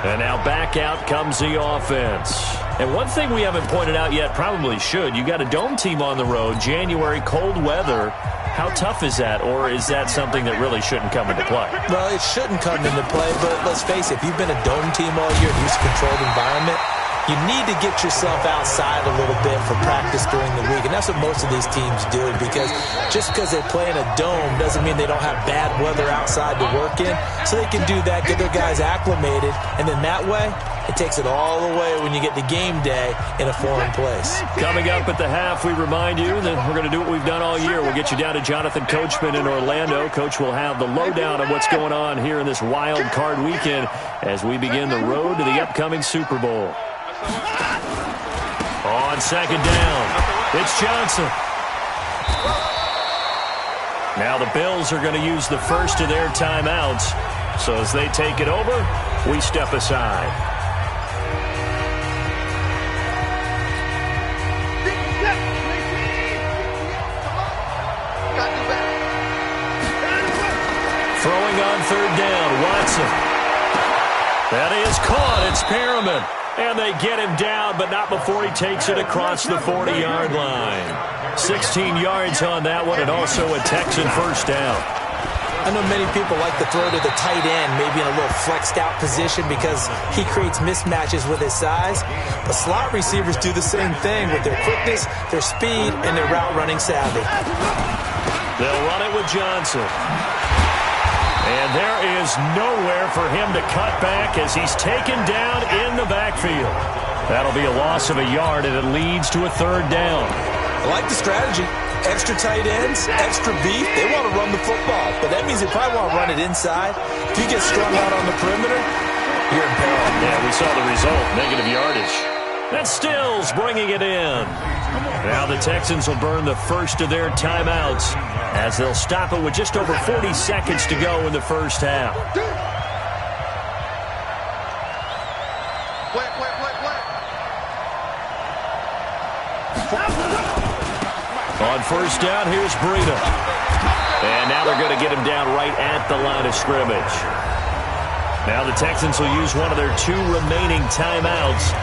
And now back out comes the offense. And one thing we haven't pointed out yet, probably should, you got a dome team on the road, January, cold weather. How tough is that, or is that something that really shouldn't come into play? Well, it shouldn't come into play, but let's face it, if you've been a dome team all year, used to controlled environment, you need to get yourself outside a little bit for practice during the week. And that's what most of these teams do, because just because they play in a dome doesn't mean they don't have bad weather outside to work in. So they can do that, get their guys acclimated, and then that way, it takes it all the way when you get to game day in a foreign place. Coming up at the half, we remind you that we're going to do what we've done all year. We'll get you down to Jonathan Coachman in Orlando. Coach will have the lowdown on what's going on here in this wild card weekend as we begin the road to the upcoming Super Bowl. On 2nd down, it's Johnson. Now the Bills are going to use the first of their timeouts. So as they take it over, we step aside. Throwing on 3rd down, Watson. That is caught. It's Perriman. And they get him down, but not before he takes it across the 40-yard line. 16 yards on that one, and also a Texan 1st down. I know many people like to throw to the tight end, maybe in a little flexed out position because he creates mismatches with his size. But slot receivers do the same thing with their quickness, their speed, and their route running savvy. They'll run it with Johnson. And there is nowhere for him to cut back as he's taken down in the backfield. That'll be a loss of a yard, and it leads to a 3rd down. I like the strategy. Extra tight ends, extra beef. They want to run the football, but that means they probably want to run it inside. If you get strung out on the perimeter, you're in peril. Yeah, we saw the result, negative yardage. That's Stills bringing it in. Now the Texans will burn the first of their timeouts as they'll stop it with just over 40 seconds to go in the first half. On 1st down, here's Breida. And now they're going to get him down right at the line of scrimmage. Now the Texans will use one of their 2 remaining timeouts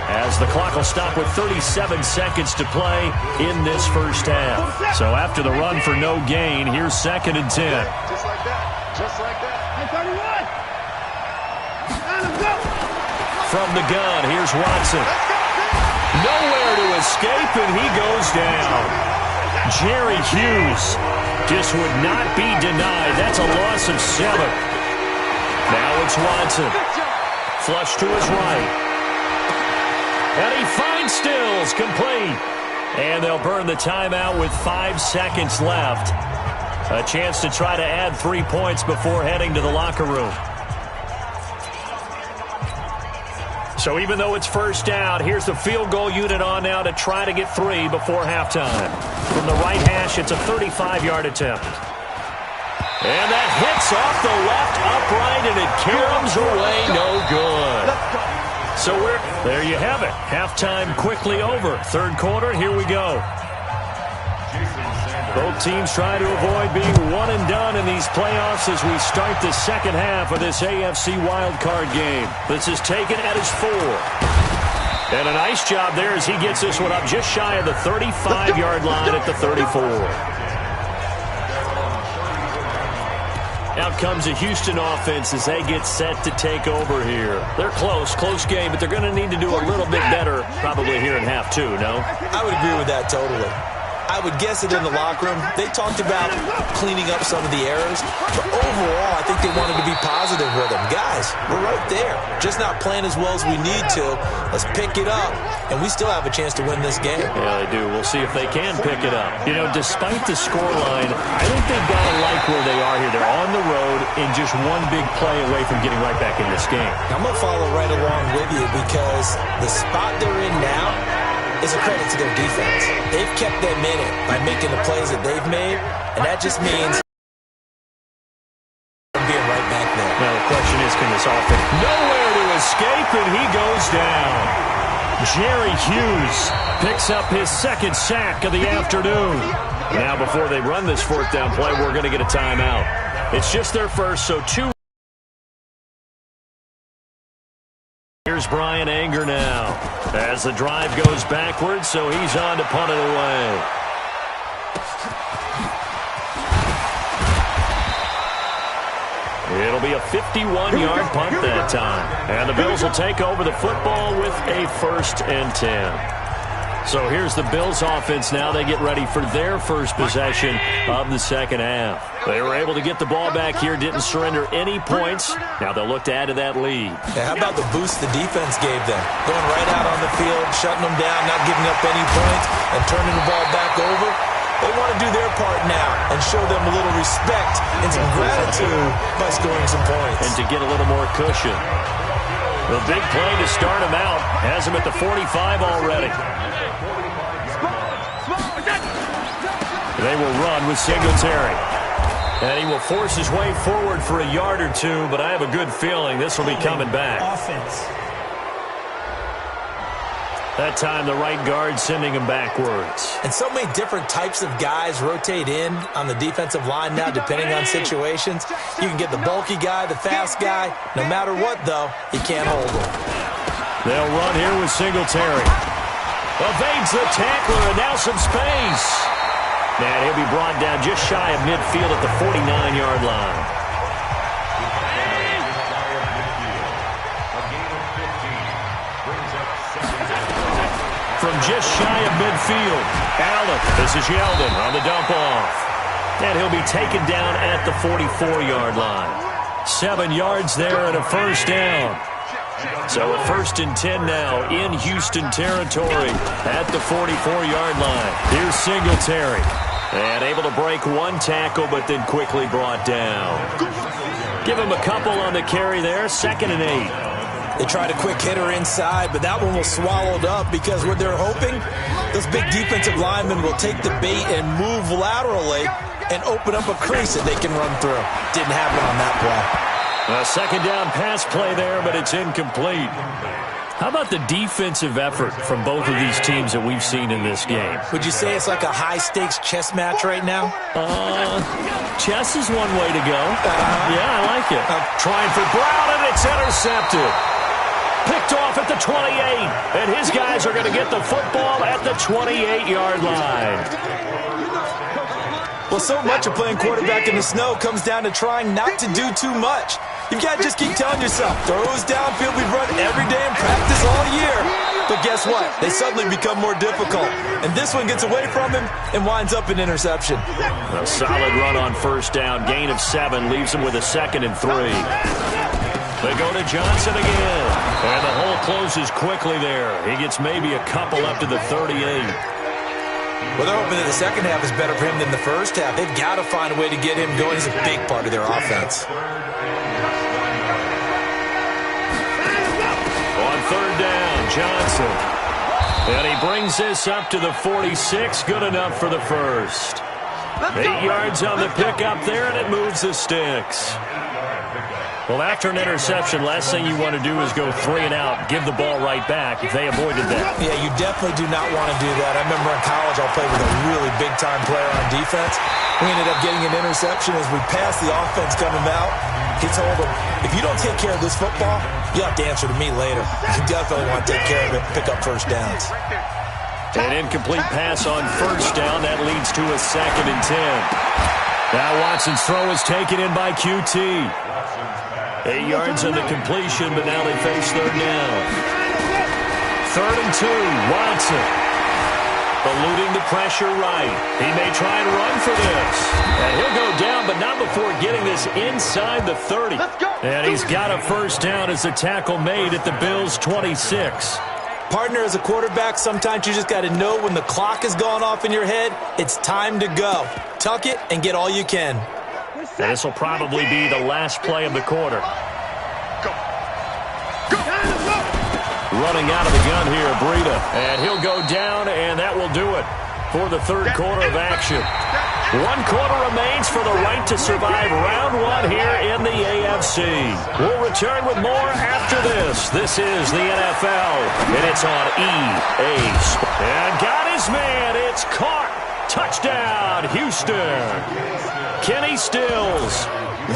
as the clock will stop with 37 seconds to play in this first half. So after the run for no gain, here's 2nd and 10. Just like that. Just like that. Hey, 31. From the gun, here's Watson. Nowhere to escape, and he goes down. Jerry Hughes just would not be denied. That's a loss of 7. Now it's Watson. Flush to his right. And he finds Stills, complete. And they'll burn the timeout with 5 seconds left. A chance to try to add 3 points before heading to the locker room. So even though it's 1st down, here's the field goal unit on now to try to get 3 before halftime. From the right hash, it's a 35-yard attempt. And that hits off the left upright, and it caroms away, no good. So there you have it. Halftime quickly over. 3rd quarter, here we go. Both teams try to avoid being one and done in these playoffs as we start the 2nd half of this AFC wildcard game. This is taken at his 4. And a nice job there as he gets this one up just shy of the 35-yard line at the 34. Out comes a Houston offense as they get set to take over here. They're close game, but they're going to need to do a little bit better probably here in half two, no? I would agree with that totally. I would guess that in the locker room, they talked about cleaning up some of the errors, but overall, I think they wanted to be positive with them. Guys, we're right there. Just not playing as well as we need to. Let's pick it up, and we still have a chance to win this game. Yeah, they do. We'll see if they can pick it up. You know, despite the scoreline, I think they've got to like where they are here. They're on the road and just one big play away from getting right back in this game. I'm going to follow right along with you because the spot they're in now is a credit to their defense. They've kept them in it by making the plays that they've made, and that just means being right back there. Now the question is, can this offense nowhere to escape, and he goes down. Jerry Hughes picks up his second sack of the afternoon. Now before they run this fourth down play, we're going to get a timeout. It's just their first, so 2. Here's Brian Anger now as the drive goes backwards, so he's on to punt it away. It'll be a 51-yard punt that time. And the Bills will take over the football with a 1st and 10. So here's the Bills offense now. They get ready for their first possession of the second half. They were able to get the ball back here, didn't surrender any points. Now they'll look to add to that lead. Yeah, how about the boost the defense gave them? Going right out on the field, shutting them down, not giving up any points, and turning the ball back over. They want to do their part now and show them a little respect and some gratitude by scoring some points. And to get a little more cushion. The big play to start him out has him at the 45 already. They will run with Singletary. And he will force his way forward for a yard or two, but I have a good feeling this will be coming back. Offense. That time the right guard sending him backwards. And so many different types of guys rotate in on the defensive line now depending on situations. You can get the bulky guy, the fast guy. No matter what, though, you can't hold him. They'll run here with Singletary. Evades the tackler and now some space. And he'll be brought down just shy of midfield at the 49-yard line. From just shy of midfield, Allen, this is Yeldon on the dump off. And he'll be taken down at the 44-yard line. 7 yards there and a first down. So a 1st and 10 now in Houston territory at the 44-yard line. Here's Singletary. And able to break one tackle, but then quickly brought down. Give him a couple on the carry there, 2nd and 8. They tried a quick hitter inside, but that one was swallowed up because what they're hoping, those big defensive linemen will take the bait and move laterally and open up a crease that they can run through. Didn't happen on that play. A 2nd down pass play there, but it's incomplete. How about the defensive effort from both of these teams that we've seen in this game? Would you say it's like a high-stakes chess match right now? Chess is one way to go. Yeah, I like it. Trying for Brown, and it's intercepted. Picked off at the 28, and his guys are going to get the football at the 28-yard line. Well, so much of playing quarterback in the snow comes down to trying not to do too much. You've got to just keep telling yourself, throws downfield we've run every day in practice all year. But guess what? They suddenly become more difficult. And this one gets away from him and winds up an interception. A solid run on first down. Gain of 7 leaves him with a 2nd and 3. They go to Johnson again. And the hole closes quickly there. He gets maybe a couple up to the 38. Well, they're hoping that the second half is better for him than the first half. They've got to find a way to get him going. He's a big part of their offense. On 3rd down, Johnson. And he brings this up to the 46. Good enough for the first. 8 yards on the pickup there, and it moves the sticks. Well, after an interception, last thing you want to do is go 3 and out, give the ball right back. They avoided that. Yeah, you definitely do not want to do that. I remember in college I played with a really big-time player on defense. We ended up getting an interception as we passed the offense coming out. He told him, if you don't take care of this football, you'll have to answer to me later. You definitely want to take care of it and pick up first downs. An incomplete pass on first down. That leads to a 2nd and 10. Now Watson's throw is taken in by QT. 8 yards on the completion, but now they face third down. 3rd and 2, Watson. Eluding the pressure right. He may try and run for this. And he'll go down, but not before getting this inside the 30. And he's got a first down as the tackle made at the Bills' 26. Partner, as a quarterback, sometimes you just got to know when the clock has gone off in your head, it's time to go. Tuck it and get all you can. And this will probably be the last play of the quarter. Running out of the gun here, Breida. And he'll go down, and that will do it for the third quarter of action. 1 quarter remains for the right to survive round 1 here in the AFC. We'll return with more after this. This is the NFL, and it's on EA Sports. And got his man. It's caught. Touchdown, Houston. Kenny Stills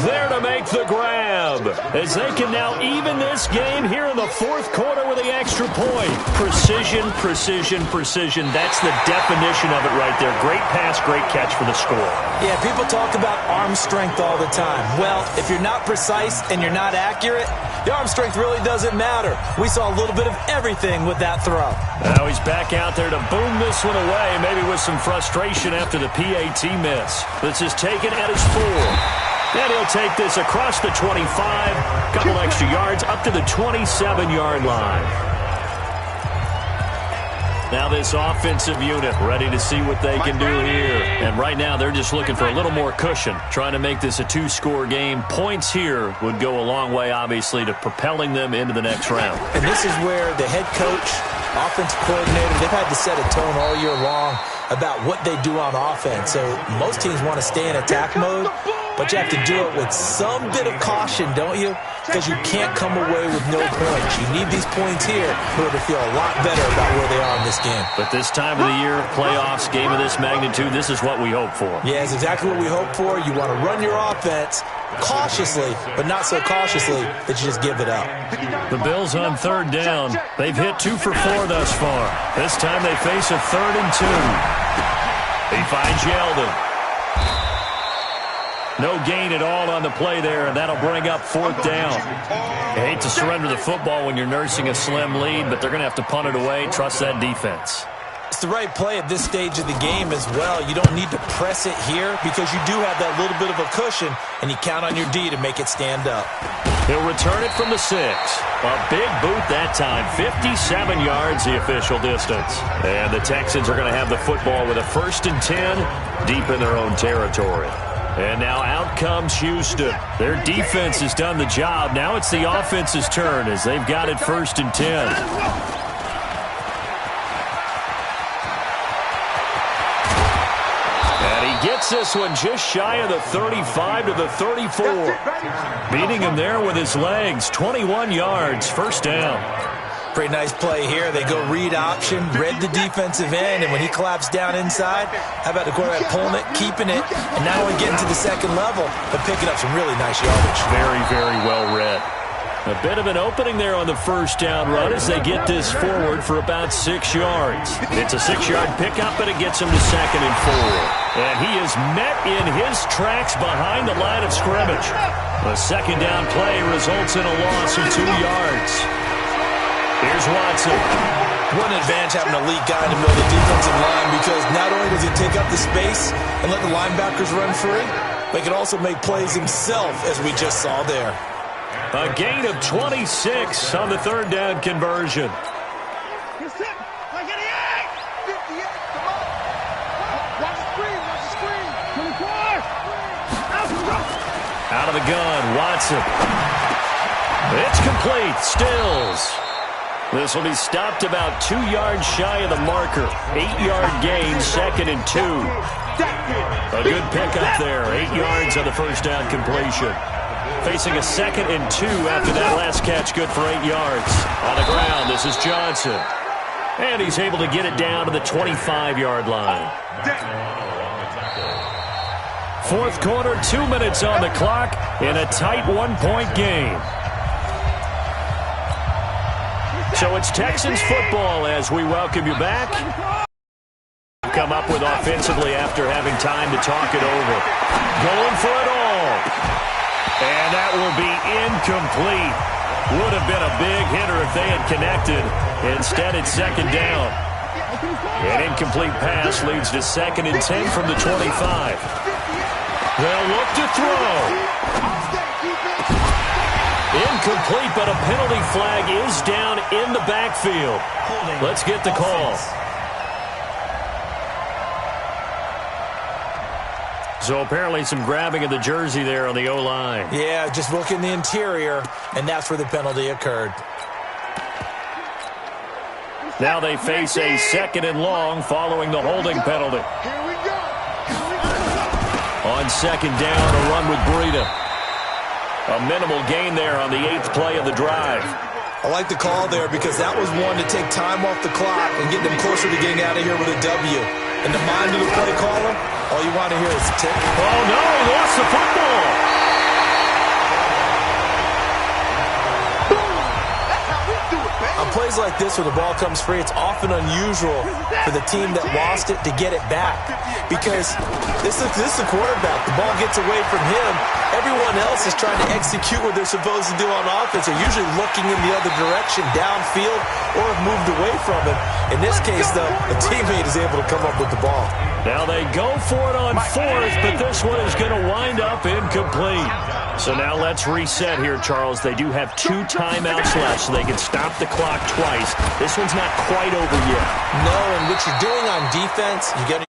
there to make the grab as they can now even this game here in the 4th quarter with the extra point. Precision, precision, precision. That's the definition of it right there. Great pass, great catch for the score. Yeah, people talk about arm strength all the time. Well, if you're not precise and you're not accurate, the arm strength really doesn't matter. We saw a little bit of everything with that throw. Now he's back out there to boom this one away, maybe with some frustration after the PAT miss. This is taken at his 4. And he'll take this across the 25, couple extra yards up to the 27-yard line. Now this offensive unit ready to see what they can do here. And right now they're just looking for a little more cushion, trying to make this a 2-score game. Points here would go a long way, obviously, to propelling them into the next round. And this is where the head coach, offensive coordinator, they've had to set a tone all year long about what they do on offense. So most teams want to stay in attack mode, but you have to do it with some bit of caution, don't you? Because you can't come away with no points. You need these points here in order to feel a lot better about where they are in this game. But this time of the year, playoffs, game of this magnitude, this is what we hope for. Yeah, it's exactly what we hope for. You want to run your offense cautiously, but not so cautiously that you just give it up. The Bills on 3rd down. They've hit 2 for 4 thus far. This time they face a 3rd and 2. He finds Yeldon. No gain at all on the play there, and that'll bring up 4th down. You hate to surrender the football when you're nursing a slim lead, but they're going to have to punt it away. Trust that defense. It's the right play at this stage of the game as well. You don't need to press it here because you do have that little bit of a cushion, and you count on your D to make it stand up. He'll return it from the 6. A big boot that time. 57 yards, the official distance. And the Texans are going to have the football with a 1st and 10 deep in their own territory. And now out comes Houston. Their defense has done the job. Now it's the offense's turn as they've got it 1st and 10. Gets this one just shy of the 35 to the 34. Beating him there with his legs. 21 yards, 1st down. Pretty nice play here. They go read option, read the defensive end, and when he collapsed down inside, how about the quarterback pulling it, keeping it, and not only getting to the 2nd level, but picking up some really nice yardage. Very, very well read. A bit of an opening there on the 1st down run as they get this forward for about 6 yards. It's a 6-yard pickup, but it gets him to 2nd and 4. And he is met in his tracks behind the line of scrimmage. The 2nd down play results in a loss of 2 yards. Here's Watson. What an advantage having a lead guy in the middle of the defensive line, because not only does he take up the space and let the linebackers run free, but he can also make plays himself, as we just saw there. A gain of 26 on the 3rd down conversion. Out of the gun, Watson. It's complete. Stills. This will be stopped about 2 yards shy of the marker. 8-yard gain, 2nd and 2. A good pickup there. 8 yards on the 1st down completion. Facing a 2nd and 2 after that last catch, good for 8 yards. On the ground, this is Johnson. And he's able to get it down to the 25-yard line. 4th quarter, 2 minutes on the clock in a tight 1-point game. So it's Texans football as we welcome you back. come up with offensively after having time to talk it over. Going for it all. And that will be incomplete. Would have been a big hitter if they had connected. Instead, it's second down. An incomplete pass leads to 2nd and 10 from the 25. They'll look to throw. Incomplete, but a penalty flag is down in the backfield. Let's get the call. So apparently some grabbing of the jersey there on the O-line. Yeah, just look in the interior, and that's where the penalty occurred. Now they face a 2nd and long following the holding penalty. On 2nd down, a run with Breida. A minimal gain there on the 8th play of the drive. I like the call there because that was one to take time off the clock and get them closer to getting out of here with a W. In the mind of the play caller, all you want to hear is tick. Oh, no, he lost the football. On plays like this where the ball comes free, it's often unusual for the team that lost it to get it back. Because this is the quarterback. The ball gets away from him. Everyone else is trying to execute what they're supposed to do on offense. They're usually looking in the other direction, downfield, or have moved away from him. In this case, though, the teammate is able to come up with the ball. Now they go for it on 4th, but this one is going to wind up incomplete. So now let's reset here, Charles. They do have 2 timeouts left, so they can stop the clock twice. This one's not quite over yet. No, and what you're doing on defense, you got to